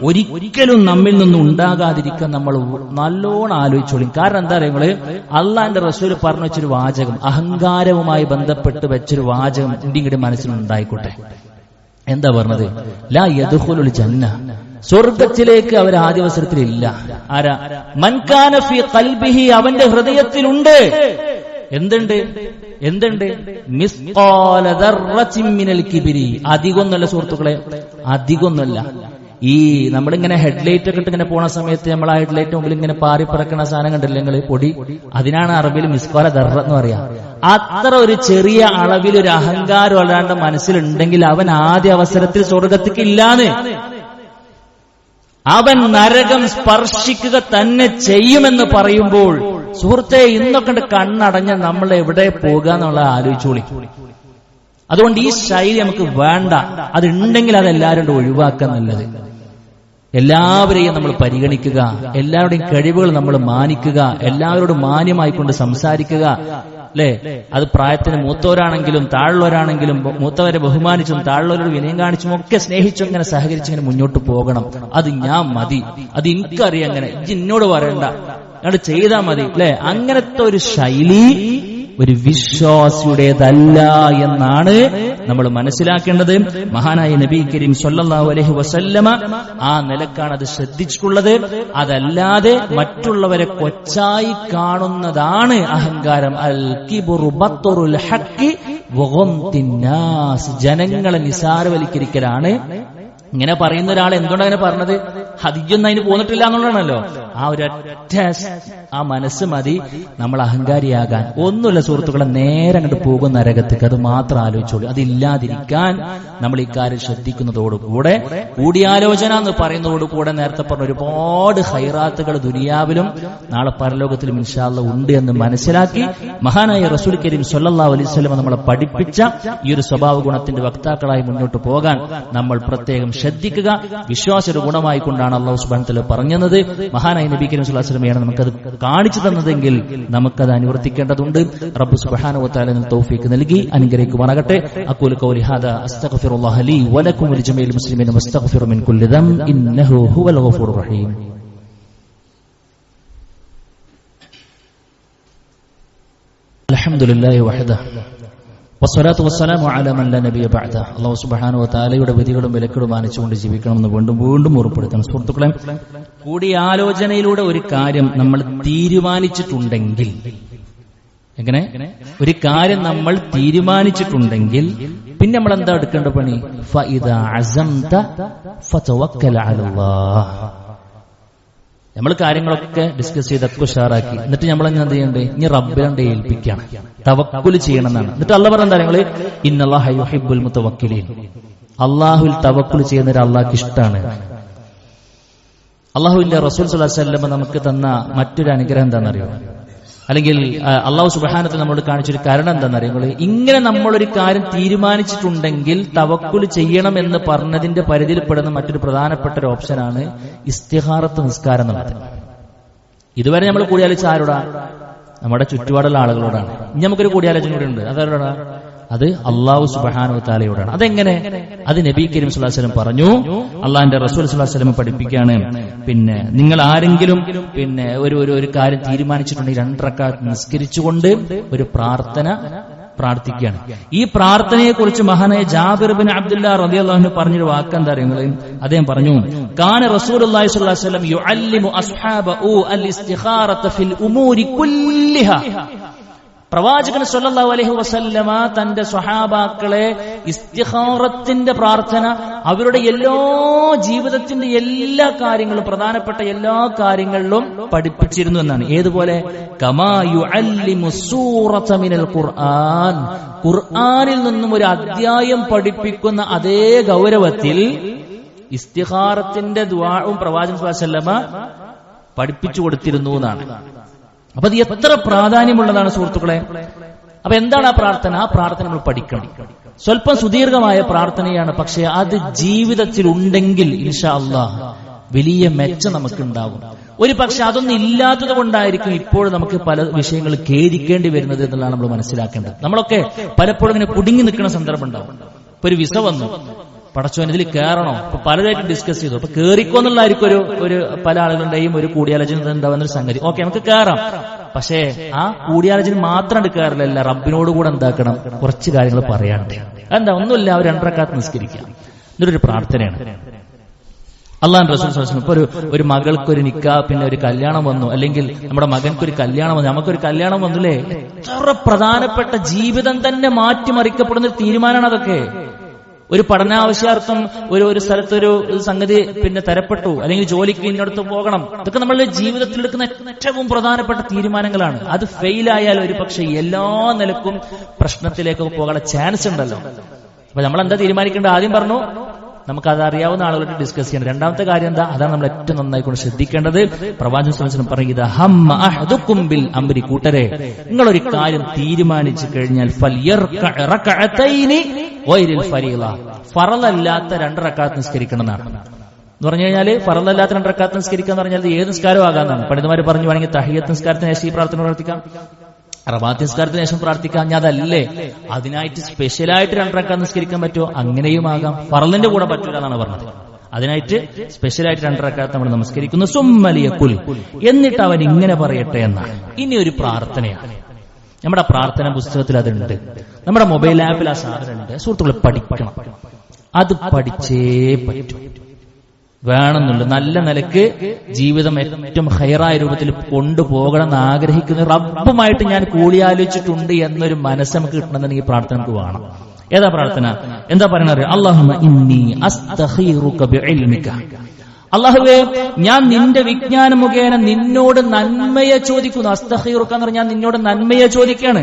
ഒരിക്കലും നമ്മിൽ നിന്നും ഉണ്ടാകാതിരിക്കാൻ നമ്മൾ നല്ലോണം ആലോചിച്ചോളും. കാരണം എന്താ പറയുക, അള്ളാന്റെ റസൂൽ പറഞ്ഞു വെച്ചൊരു വാചകം, അഹങ്കാരവുമായി ബന്ധപ്പെട്ട് വെച്ചൊരു വാചകം ഇന്ത്യയുടെ മനസ്സിലുണ്ടായിക്കോട്ടെ. എന്താ പറഞ്ഞത്? ലാ യദ്ഖുലുൽ ജന്ന, സ്വർഗത്തിലേക്ക് അവർ ആദ്യവസരത്തിലില്ല. ആരാ? മൻ കാന ഫീ ഖൽബിഹി, അവന്റെ ഹൃദയത്തിലുണ്ട് എന്തുണ്ട്? മിസ്ഖാല ദർറത്തിൻ മിനൽ കിബ്രി. അധികമൊന്നുമല്ല സുഹൃത്തുക്കളെ, അധികമൊന്നുമല്ല. ഈ നമ്മളിങ്ങനെ ഹെഡ്ലൈറ്റ് ഒക്കെ ഇട്ട് ഇങ്ങനെ പോണ സമയത്ത് നമ്മൾ ആ ഹെഡ്ലൈറ്റ് മുമ്പിൽ ഇങ്ങനെ പാറി പറക്കണ സാധനം കണ്ടില്ലേ നിങ്ങൾ, പൊടി, അതിനാണ് അറബിയിൽ മിസ്ഖാല ദർറ എന്ന് പറയാ. അത്ര ഒരു ചെറിയ അളവിൽ ഒരു അഹങ്കാരം ഒരാളുടെ മനസ്സിലുണ്ടെങ്കിൽ അവൻ ആദ്യ അവസരത്തിൽ സ്വർഗത്തേക്ക് ഇല്ലാന്ന്, അവൻ നരകം സ്പർശിക്കുക തന്നെ ചെയ്യുമെന്ന് പറയുമ്പോൾ സുഹൃത്തെ, ഇന്നൊക്കെ കണ്ണടഞ്ഞ നമ്മൾ എവിടെ പോകുക എന്നുള്ള ആലോചിച്ചോളി. അതുകൊണ്ട് ഈ ശൈലി നമുക്ക് വേണ്ട. അതുണ്ടെങ്കിൽ അതെല്ലാവരും ഒഴിവാക്കാൻ നല്ലത്. എല്ലാവരെയും നമ്മൾ പരിഗണിക്കുക, എല്ലാവരുടെയും കഴിവുകൾ നമ്മൾ മാനിക്കുക, എല്ലാവരോടും മാന്യമായിക്കൊണ്ട് സംസാരിക്കുക, അല്ലേ? അത് പ്രായത്തിന് മൂത്തവരാണെങ്കിലും താഴുള്ളവരാണെങ്കിലും മൂത്തവരെ ബഹുമാനിച്ചും താഴുള്ളവരോട് വിനയം കാണിച്ചും ഒക്കെ സ്നേഹിച്ചും ഇങ്ങനെ സഹകരിച്ചിങ്ങനെ മുന്നോട്ട് പോകണം. അത് ഞാൻ മതി, അത് എനിക്കറിയാം, അങ്ങനെ എന്നോട് പറയണ്ട, ഞങ്ങൾ ചെയ്താൽ മതി, അല്ലെ? അങ്ങനത്തെ ഒരു ശൈലി ഒരു വിശ്വാസിയുടേതല്ല എന്നാണ് നമ്മൾ മനസ്സിലാക്കേണ്ടത്. മഹാനായ നബി കരീം സ്വല്ലല്ലാഹു അലൈഹി വസല്ലമ ആ നിലക്കാണ് അത് ശ്രദ്ധിച്ചിട്ടുള്ളത്. അതല്ലാതെ മറ്റുള്ളവരെ കൊച്ചായി കാണുന്നതാണ് അഹങ്കാരം. അൽ കിബ്റു ബത്റുൽ ഹഖ് വഗംതിൻ നാസ്, ജനങ്ങളെ നിസാരവൽക്കരിക്കലാണ്. ഇങ്ങനെ പറയുന്ന ഒരാൾ എന്തുകൊണ്ട് അങ്ങനെ പറഞ്ഞത്? ഹദിയൊന്നും അതിന് പോന്നിട്ടില്ല എന്നുള്ളതാണല്ലോ. ആ ഒരൊറ്റ ആ മനസ്സ് മതി നമ്മൾ അഹങ്കാരിയാകാൻ. ഒന്നുമില്ല സുഹൃത്തുക്കളെ, നേരെ അങ്ങോട്ട് പോകുന്ന നരകത്തേക്ക്. അത് മാത്രം ആലോചിച്ചോളൂ. അതില്ലാതിരിക്കാൻ നമ്മൾ ഇക്കാര്യം ശ്രദ്ധിക്കുന്നതോടുകൂടെ, കൂടിയാലോചന എന്ന് പറയുന്നതോടുകൂടെ നേരത്തെ പറഞ്ഞ ഒരുപാട് ഹൈറാത്തുകൾ ദുനിയാവിലും നാളെ പരലോകത്തിലും ഇൻഷാ അല്ലാഹ് ഉണ്ട് എന്ന് മനസ്സിലാക്കി മഹാനായ റസൂൽ കരീം സ്വല്ലല്ലാഹു അലൈഹി വസല്ലം നമ്മളെ പഠിപ്പിച്ച ഈ ഒരു സ്വഭാവ ഗുണത്തിന്റെ വക്താക്കളായി മുന്നോട്ട് പോകാൻ നമ്മൾ പ്രത്യേകം ശ്രദ്ധിക്കുക. വിശ്വാസയുടെ ഗുണമായി കൊണ്ടാണ് അല്ലാഹു സുബ്ഹാനഹു വ തആല പറഞ്ഞത്. മഹാനായ നബി കരീം സ്വല്ലല്ലാഹു അലൈഹി വസല്ലമയാണ് നമുക്കത് കാണിച്ചു തന്നതെങ്കിൽ നമുക്കത് അനുവർത്തിക്കേണ്ടതുണ്ട്. റബ്ബ് സുബ്ഹാനഹു വ തആല തൗഫീഖ് നൽകി അനുഗ്രഹിക്കുമാറാകട്ടെ. അഖൂലു ഖൗലി ഹാദാ അസ്തഗ്ഫിറുല്ലാഹ ലീ വലക്കും വലിജമീഇൽ മുസ്ലിമീന വസ്തഗ്ഫിറു മിൻ കുല്ലി ദംബ് ഇന്നഹു ഹുവൽ ഗഫൂറുർ റഹീം. അൽഹംദുലില്ലാഹി വഹദഹു വസ്സലാത്തു വസ്സലാമു അലാ മൻ ലാ നബിയ ബഅദ. അല്ലാഹു സുബ്ഹാനഹു വ തആലയുടെ വിധികളും വിലക്കുകളും മാനിച്ചുകൊണ്ട് ജീവിക്കണമെന്ന് വീണ്ടും ഉറപ്പെടുത്തണം. സുഹൃത്തുക്കളെ, കൂടിയാലോചനയിലൂടെ ഒരു കാര്യം നമ്മൾ തീരുമാനിച്ചിട്ടുണ്ടെങ്കിൽ, എങ്ങനെ ഒരു കാര്യം നമ്മൾ തീരുമാനിച്ചിട്ടുണ്ടെങ്കിൽ പിന്നെ നമ്മൾ എന്താ എടുക്കേണ്ട പണി? ഫഇദാ അസംത ഫതവക്കൽ അലല്ലാഹ്. നമ്മൾ കാര്യങ്ങളൊക്കെ ഡിസ്കസ് ചെയ്തൊക്കെ ഉഷാറാക്കി, എന്നിട്ട് നമ്മൾ എന്ത് ചെയ്യണ്ടേ? ഇനി റബ്ബിനെ ഏൽപ്പിക്കണം, തവക്കുൽ ചെയ്യണം എന്നാണ്. എന്നിട്ട് അല്ലാഹ് പറഞ്ഞ കാര്യങ്ങള് ഇന്നല്ലാഹ യുഹിബ്ബുൽ മുതവക്കിലീൻ, അള്ളാഹുവിൽ തവക്കുൽ ചെയ്യുന്നവരെ അള്ളാഹ്ക്ക് ഇഷ്ടമാണ്. അള്ളാഹുവിന്റെ റസൂൽ സ്വല്ലല്ലാഹു അലൈഹി വസല്ലം നമുക്ക് തന്ന മറ്റൊരു അനുഗ്രഹം എന്താണെന്നറിയോ? അല്ലെങ്കിൽ അള്ളാഹു സുബ്ഹാനഹു നമ്മളോട് കാണിച്ചൊരു കാരണം എന്താണെന്നറിയുമ്പോൾ, ഇങ്ങനെ നമ്മളൊരു കാര്യം തീരുമാനിച്ചിട്ടുണ്ടെങ്കിൽ തവക്കുൽ ചെയ്യണം എന്ന് പറഞ്ഞതിന്റെ പരിധിയിൽപ്പെടുന്ന മറ്റൊരു പ്രധാനപ്പെട്ട ഒരു ഓപ്ഷനാണ് ഇസ്തിഖാറത്ത് നിസ്കാരം എന്നുള്ളത്. ഇതുവരെ നമ്മൾ കൂടിയാലോചിച്ച ആരോടാ? നമ്മുടെ ചുറ്റുപാടുള്ള ആളുകളോടാണ്. ഇനി നമുക്കൊരു കൂടിയാലോചന കൂടെ ഉണ്ട്. അതാരോടാ? അത് അള്ളാഹു സുബ്ഹാനഹു വ തആലയോടാണ്. അതെങ്ങനെ? അത് നബി കരീം സ്വല്ലല്ലാഹു അലൈഹി വസല്ലം പറഞ്ഞു. അള്ളാഹിന്റെ റസൂൽ സ്വല്ലല്ലാഹു അലൈഹി വസല്ലം പഠിപ്പിക്കുകയാണ്, നിങ്ങൾ ആരെങ്കിലും ഒരു കാര്യം തീരുമാനിച്ചിട്ടുണ്ടെങ്കിൽ 2 റക്അത്ത് നിസ്കരിച്ചുകൊണ്ട് ഒരു പ്രാർത്ഥന പ്രാർത്ഥിക്കുകയാണ്. ഈ പ്രാർത്ഥനയെ കുറിച്ച് മഹാനായ ജാബിർ ബിൻ അബ്ദുല്ലാ റളിയല്ലാഹു അൻഹു പറഞ്ഞൊരു വാക്ക് എന്താ അറിയുന്നത്? അദ്ദേഹം പറഞ്ഞു, കാന റസൂലുള്ളാഹി സ്വല്ലല്ലാഹു അലൈഹി വസല്ലം യുഅല്ലിമു അസ്ഹാബഹു അൽ ഇസ്തിഖാറത ഫിൽ ഉമൂരി കുല്ലിഹാ. പ്രവാചകൻ സ്വല്ലല്ലാഹു അലൈഹി വസല്ലമ തന്റെ സ്വഹാബാക്കളെ ഇസ്തിഖാറത്തിന്റെ പ്രാർത്ഥന അവരുടെ എല്ലാ ജീവിതത്തിന്റെ എല്ലാ കാര്യങ്ങളും, പ്രധാനപ്പെട്ട എല്ലാ കാര്യങ്ങളിലും പഠിപ്പിച്ചിരുന്നു എന്നാണ്. ഏതുപോലെ? കമാ യുഅല്ലിമു സൂറത മിനൽ ഖുർആൻ, ഖുർആനിൽ നിന്നും ഒരു അധ്യായം പഠിപ്പിക്കുന്ന അതേ ഗൗരവത്തിൽ ഇസ്തിഖാറത്തിന്റെ ദുആഉം പ്രവാചകൻ സ്വല്ലല്ലാഹു അലൈഹി വസല്ലമ പഠിപ്പിച്ചു കൊടുത്തിരുന്നു എന്നാണ്. അപ്പൊ അത് എത്ര പ്രാധാന്യമുള്ളതാണ് സുഹൃത്തുക്കളെ. അപ്പൊ എന്താണ് ആ പ്രാർത്ഥന? ആ പ്രാർത്ഥന നമ്മൾ പഠിക്കണം. സ്വല്പം സുദീർഘമായ പ്രാർത്ഥനയാണ്, പക്ഷെ അത് ജീവിതത്തിൽ ഉണ്ടെങ്കിൽ ഇൻഷാ അല്ലാഹ് വലിയ മെച്ചം നമുക്കുണ്ടാകും. ഒരു പക്ഷെ അതൊന്നും ഇല്ലാത്തത് കൊണ്ടായിരിക്കും ഇപ്പോൾ നമുക്ക് പല വിഷയങ്ങൾ ഖേദിക്കേണ്ടി വരുന്നത് എന്നുള്ളതാണ് നമ്മൾ മനസ്സിലാക്കേണ്ടത്. നമ്മളൊക്കെ പലപ്പോഴും ഇങ്ങനെ കുടുങ്ങി നിൽക്കുന്ന സന്ദർഭം ഉണ്ടാവും. ഇപ്പൊ ഒരു വിസ വന്നു, പടച്ചോൻ ഇതിൽ കയറണോ? ഇപ്പൊ പലതായിട്ട് ഡിസ്കസ് ചെയ്തു. അപ്പൊ കേറിക്കോന്നുള്ളതായിരിക്കും ഒരു പല ആളുകളുടെയും ഒരു കൂടിയാലോചന ഉണ്ടാവുന്നൊരു സംഗതി. ഓക്കെ, നമുക്ക് കയറാം. പക്ഷേ ആ കൂടിയാലോചന മാത്രം കയറില്ല, റബ്ബിനോട് കൂടെ എന്താക്കണം, കുറച്ച് കാര്യങ്ങൾ പറയാനുണ്ട്. എന്താ? ഒന്നുമില്ല, അവർ 2 റക്അത്ത് നിസ്കരിക്കുക. ഇതൊരു പ്രാർത്ഥനയാണ്. അല്ലാഹുവിന്റെ റസൂൽ സ്വല്ലല്ലാഹു അലൈഹി വസല്ലം ഇപ്പൊ ഒരു മകൾക്കൊരു നിക്കാഹ്, പിന്നെ ഒരു കല്യാണം വന്നു, അല്ലെങ്കിൽ നമ്മുടെ മകൻക്കൊരു കല്യാണം വന്നു, നമുക്കൊരു കല്യാണം വന്നില്ലേ, എത്ര പ്രധാനപ്പെട്ട ജീവിതം തന്നെ മാറ്റിമറിക്കപ്പെടുന്ന ഒരു തീരുമാനമാണ് അതൊക്കെ. ഒരു പഠനാവശ്യാർത്ഥം ഒരു സ്ഥലത്തൊരു സംഗതി തരപ്പെട്ടു, അല്ലെങ്കിൽ ജോലിക്ക് ഇന്നടത്ത് പോകണം. ഇതൊക്കെ നമ്മളുടെ ജീവിതത്തിൽ എടുക്കുന്ന ഏറ്റവും പ്രധാനപ്പെട്ട തീരുമാനങ്ങളാണ്. അത് ഫെയിലായാൽ ഒരു പക്ഷേ എല്ലാ നിലക്കും പ്രശ്നത്തിലേക്ക് പോകാനുള്ള ചാൻസ് ഉണ്ടല്ലോ. അപ്പൊ നമ്മൾ എന്താ തീരുമാനിക്കേണ്ടത്? ആദ്യം പറഞ്ഞു, നമുക്കത് അറിയാവുന്ന ആളുകളായിട്ട് ഡിസ്കസ് ചെയ്യണം. രണ്ടാമത്തെ കാര്യം എന്താ? അതാണ് നമ്മൾ ഏറ്റവും നന്നായിക്കൊണ്ട് ശ്രദ്ധിക്കേണ്ടത്. പ്രവാചകൻ സ്വല്ലല്ലാഹു അലൈഹി വസല്ലം പറയുന്നത്, ഹമ്മ അഹദുക്കും ബിൽ അംരി, കൂട്ടരെ നിങ്ങളൊരു കാര്യം തീരുമാനിച്ചു കഴിഞ്ഞാൽ ഫൽയർക റകഅതൈനി ഗൈറിൽ ഫരീള, ഫറളല്ലാത്ത 2 റക്അത്ത് നിസ്കരിക്കണം എന്നാണ്. എന്ന് പറഞ്ഞു കഴിഞ്ഞാൽ ഫറളല്ലാത്ത 2 റക്അത്ത് നിസ്കരിക്കുക എന്ന് പറഞ്ഞാൽ ഏത് നിസ്കാരവും ആകാന്നാണ്. പണ്ഡിതന്മാർ പറഞ്ഞു വേണമെങ്കിൽ തഹിയ്യത്ത് നിസ്കാരത്തിന് ശേഷം ഈ പ്രാർത്ഥന പ്രാർത്ഥിക്കാം, റവാത്തി നിസ്കാരത്തിന് ശേഷം പ്രാർത്ഥിക്കാം. ഞാൻ അതല്ലേ അതിനായിട്ട് സ്പെഷ്യലായിട്ട് 2 റക്അത്ത് നിസ്കരിക്കാൻ പറ്റുമോ? അങ്ങനെയും ആകാം. ഫറളിന്റെ കൂടെ പറ്റില്ല എന്നാണ് പറഞ്ഞത്. അതിനായിട്ട് സ്പെഷ്യലായിട്ട് 2 റക്അത്ത് നമ്മൾ നമസ്കരിക്കുന്നു. സുമ്മലിയകുൽ, എന്നിട്ട് അവൻ ഇങ്ങനെ പറയട്ടെ എന്നാണ്. ഇനി ഒരു പ്രാർത്ഥനയാണ്. നമ്മുടെ പ്രാർത്ഥന പുസ്തകത്തിൽ അതുണ്ട്, നമ്മുടെ മൊബൈൽ ആപ്പിൽ ആ സാധനമുണ്ട്. സുഹൃത്തുക്കളെ, പഠിക്കണം. അത് പഠിച്ചേ പറ്റൂ. വേണമെന്നുണ്ട് നല്ല നിലക്ക് ജീവിതം ഏറ്റവും ഹൈറായ രൂപത്തിൽ കൊണ്ടുപോകണം എന്ന് ആഗ്രഹിക്കുന്ന റബ്ബുമായിട്ട് ഞാൻ കൂടിയാലോചിച്ചിട്ടുണ്ട് എന്നൊരു മനസ്സ് നമുക്ക് കിട്ടണമെന്നുണ്ടെങ്കിൽ പ്രാർത്ഥന നമുക്ക് വേണം. ഏതാ പ്രാർത്ഥന? എന്താ പറയണത്? അല്ലാഹുമ്മ ഇന്നി അസ്തഖീറുക ബിഇൽമിക, അല്ലാഹുവേ ഞാൻ നിന്റെ വിജ്ഞാനം മുഖേന നിന്നോട് നന്മയെ ചോദിക്കുന്നു. അസ്തഖീറുക എന്ന് പറഞ്ഞാൽ ഞാൻ നിന്നോട് നന്മയെ ചോദിക്കുകയാണ്.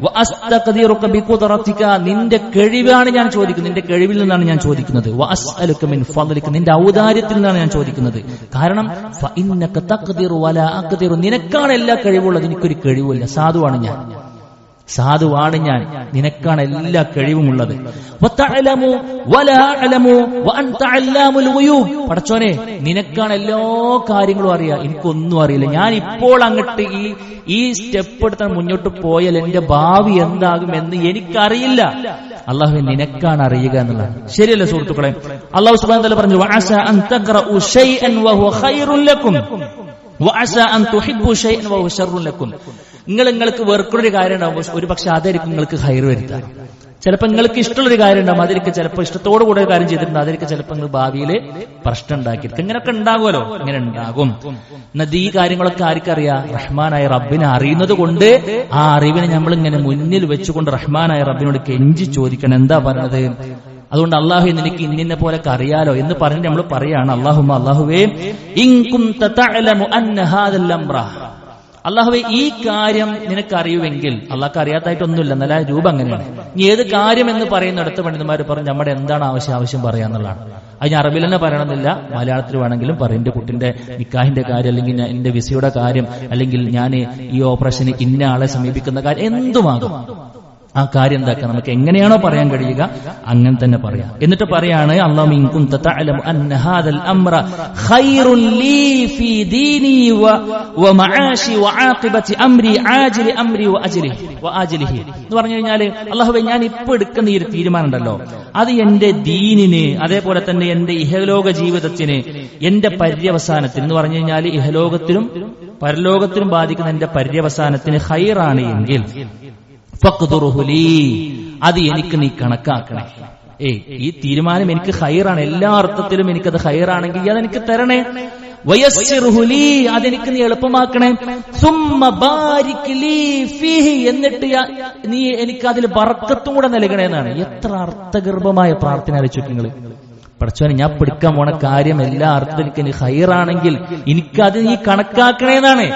വഅസ്തഖ്ദിറുക ബിഖുദ്റതിക, നിന്റെ കഴിവാണ് ഞാൻ ചോദിക്കുന്നത്, നിന്റെ കഴിവിൽ നിന്നാണ് ഞാൻ ചോദിക്കുന്നത്. വഅസ്അലുക മിൻ ഫദ്ലിക, നിന്റെ ഔദാര്യത്തിൽ നിന്നാണ് ഞാൻ ചോദിക്കുന്നത്. കാരണം ഫഇന്നക തഖ്ദിറു വലാ അഖ്ദിറു, നിനക്കാണ് എല്ലാ കഴിവുള്ളത്, എനിക്കൊരു കഴിവില്ല. സാധുവാണ് ഞാൻ, നിനക്കാണ് എല്ലാ കഴിവുമുള്ളത്. പടച്ചോനെ, നിനക്കാണ് എല്ലാ കാര്യങ്ങളും അറിയാം, എനിക്കൊന്നും അറിയില്ല. ഞാൻ ഇപ്പോൾ അങ്ങോട്ട് ഈ സ്റ്റെപ്പ് എടുത്താൽ മുന്നോട്ട് പോയാൽ എന്റെ ഭാവി എന്താകും എന്ന് എനിക്കറിയില്ല. അല്ലാഹുവേ, നിനക്കാണ് അറിയുക എന്നുള്ളതാണ്. ശരിയല്ലേ സുഹൃത്തുക്കളെ? അല്ലാഹു സുബ്ഹാനഹു വ തആല പറഞ്ഞു, വഅസ അൻ തഖറഉ ശൈഅൻ വഹുവ ഖൈറുൻ ലക്കും വഅസ അൻ തുഹിബ്ബു ശൈഅൻ വഹുവ ശർറുൻ ലക്കും. നിങ്ങൾക്ക് വെറുക്കുന്നൊരു കാര്യം ഉണ്ടാവും, ഒരു പക്ഷെ അതായിരിക്കും നിങ്ങൾക്ക് ഹൈർ വരുത്താൻ. ചിലപ്പോൾ നിങ്ങൾക്ക് ഇഷ്ടമുള്ളൊരു കാര്യം ഉണ്ടാവും, അതിലേക്ക് ചിലപ്പോൾ ഇഷ്ടത്തോടു കൂടെ ഒരു കാര്യം ചെയ്തിട്ടുണ്ട്, അതിലേക്ക് ചിലപ്പോൾ നിങ്ങൾ ഭാവിയിൽ പ്രശ്നം ഉണ്ടാക്കിയിരിക്കും. ഇങ്ങനെയൊക്കെ ഉണ്ടാകുമല്ലോ, ഇങ്ങനെ ഉണ്ടാകും. എന്നാൽ ഈ കാര്യങ്ങളൊക്കെ ആർക്കറിയാം? റഹ്മാനായ റബ്ബിനെ അറിയുന്നത് കൊണ്ട് ആ അറിവിനെ നമ്മൾ ഇങ്ങനെ മുന്നിൽ വെച്ചുകൊണ്ട് റഹ്മാനായ റബ്ബിനോട് കെഞ്ചി ചോദിക്കണം. എന്താ പറഞ്ഞത്? അതുകൊണ്ട് അല്ലാഹു നിനക്ക് ഇന്നിനെ പോലൊക്കെ അറിയാലോ എന്ന് പറഞ്ഞ് നമ്മൾ പറയാണ്, അല്ലാഹുവേ ഇൻ കുൻത തഅലമു അന്ന ഹാദൽ അംറ, അല്ലാഹുവേ ഈ കാര്യം നിനക്കറിയുമെങ്കിൽ, അള്ളാഹ്ക്ക് അറിയാത്തായിട്ടൊന്നുമില്ല, നല്ല രൂപം അങ്ങനെയാണ്. ഇനി ഏത് കാര്യം എന്ന് പറയുന്നിടത്ത് പണ്ഡിതന്മാർ പറഞ്ഞു നമ്മുടെ എന്താണ് ആവശ്യം പറയാന്നുള്ളതാണ്. അത് ഞാൻ അറബിൽ തന്നെ പറയണമെന്നില്ല, മലയാളത്തിൽ വേണമെങ്കിലും പറയും. എന്റെ കുട്ടിന്റെ നിക്കാഹിന്റെ കാര്യം, അല്ലെങ്കിൽ എന്റെ വിസയുടെ കാര്യം, അല്ലെങ്കിൽ ഞാൻ ഈ ഓപ്പറേഷന് ഇന്ന ആളെ സമീപിക്കുന്ന കാര്യം, എന്തുമാകും. ആ കാര്യം എന്താക്കുക, നമുക്ക് എങ്ങനെയാണോ പറയാൻ കഴിയുക അങ്ങനെ തന്നെ പറയാം. എന്നിട്ട് പറയാണ് അല്ലാഹു ഇൻ കുൻത തഅലമു അന്ന ഹാദൽ അംറ ഖൈറുൻ ലീ ഫീ ദീനി വ മആശി വ ആഖിബതി അംരി ആജിലി അംരി വ ആജിലിഹി എന്ന് പറഞ്ഞു കഴിഞ്ഞാൽ, അല്ലാഹുവേ ഞാൻ ഇപ്പോൾ എടുക്കുന്ന ഈ ഒരു തീരുമാനം ഉണ്ടല്ലോ, അത് എന്റെ ദീനിന്, അതേപോലെ തന്നെ എന്റെ ഇഹലോക ജീവിതത്തിന്, എന്റെ പര്യവസാനത്തിന് എന്ന് പറഞ്ഞു കഴിഞ്ഞാൽ ഇഹലോകത്തിലും പരലോകത്തിലും ബാധിക്കുന്ന എന്റെ പര്യവസാനത്തിന് ഖൈറാണ് എങ്കിൽ ഫഖ്ദുറുഹുലി, അത് എനിക്ക് നീ കണക്കാക്കണേ. ഈ തീരുമാനം എനിക്ക് ഖൈറാണ്, എല്ലാ അർത്ഥത്തിലും എനിക്കത് ഖൈറാണെങ്കിൽ അതെനിക്ക് തരണേ. വയസ്സിർഹുലി, അതെനിക്ക് നീ എളുപ്പമാക്കണേ. സുമ്മ ബാരിക് ലീ ഫീഹി, എന്നിട്ട് നീ എനിക്ക് അതിൽ ബർക്കത്തും കൂടെ നൽകണേ എന്നാണ്. എത്ര അർത്ഥഗർഭമായ പ്രാർത്ഥന ആലോചിക്കുക. പടച്ചോനെ ഞാൻ പിടിക്കാൻ പോണ കാര്യം എല്ലാ അർത്ഥത്തിലും എനിക്ക് ഖൈറാണെങ്കിൽ എനിക്കത് നീ കണക്കാക്കണേന്നാണ്,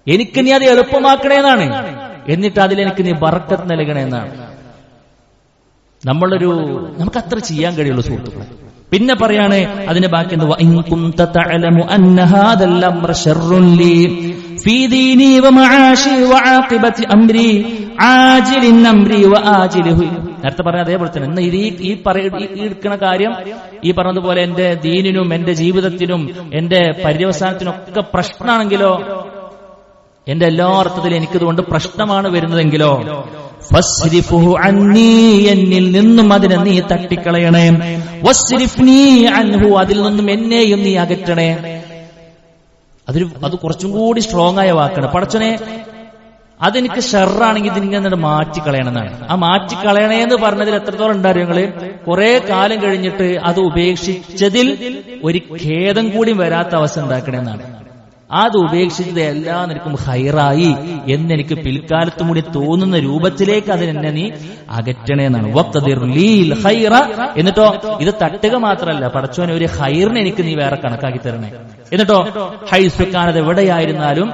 എനിക്ക് നീ അത് എളുപ്പമാക്കണേന്നാണ്, എന്നിട്ട് അതിലെനിക്ക് നീ ബർക്കത്ത് നൽകണമെന്നാണ്. നമുക്ക് അത്ര ചെയ്യാൻ കഴിയുള്ളൂ സുഹൃത്തുക്കളെ. പിന്നെ പറയാണ് അതിന്റെ ബാക്കി എന്ത്, വഇൻ കുൻത തഅലമു അന്ന ഹാദൽ അംറ ശർറുൻ ലീ ഫീ ദീനി വ മആശി വ ആഖിബതി അംരി ആജിലിൻ അംരി വ ആജിലിഹി. നേരത്തെ പറഞ്ഞ അതേപോലെ തന്നെ ഈ എടുക്കുന്ന കാര്യം ഈ പറഞ്ഞതുപോലെ എന്റെ ദീനിനും എന്റെ ജീവിതത്തിനും എന്റെ പര്യവസാനത്തിനും ഒക്കെ പ്രശ്നമാണെങ്കിലോ, എന്റെ എല്ലാ അർത്ഥത്തിലും എനിക്കിതുകൊണ്ട് പ്രശ്നമാണ് വരുന്നതെങ്കിലോ, ഫസ്രിഫുഹു അന്നീ, എന്നിൽ നിന്നും അതിനെ നീ തട്ടിക്കളയണേ. വസ്രിഫ്നീ അൻഹു, അതിൽ നിന്നും എന്നെയും നീ അകറ്റണേ. അത് കുറച്ചും കൂടി സ്ട്രോങ് ആയ വാക്കാണ്. പടച്ചോനെ അതെനിക്ക് ഷർറാണെങ്കിൽ ഇതിങ്ങനെ മാറ്റിക്കളയണമെന്നാണ്. ആ മാറ്റിക്കളയണേ എന്ന് പറഞ്ഞതിൽ എത്രത്തോളം ഉണ്ടായിരുന്നു നിങ്ങള്? കുറെ കാലം കഴിഞ്ഞിട്ട് അത് ഉപേക്ഷിച്ചതിൽ ഒരു ഖേദം കൂടി വരാത്ത അവസ്ഥ ഉണ്ടാക്കണമെന്നാണ്. അത് ഉപേക്ഷിച്ചത് എല്ലാം നിനക്കും ഹൈറായി എന്നെനിക്ക് പിൽക്കാലത്തും കൂടി തോന്നുന്ന രൂപത്തിലേക്ക് അതിനെന്നെ നീ അകറ്റണേന്നാണ്. എന്നിട്ടോ ഇത് തട്ടുക മാത്രമല്ല, പടച്ചോനെ ഒരു ഹൈറിനെ എനിക്ക് നീ വേറെ കണക്കാക്കി തരണേ. എന്നിട്ടോ ഹൈസുക്കാനത് എവിടെയായിരുന്നാലും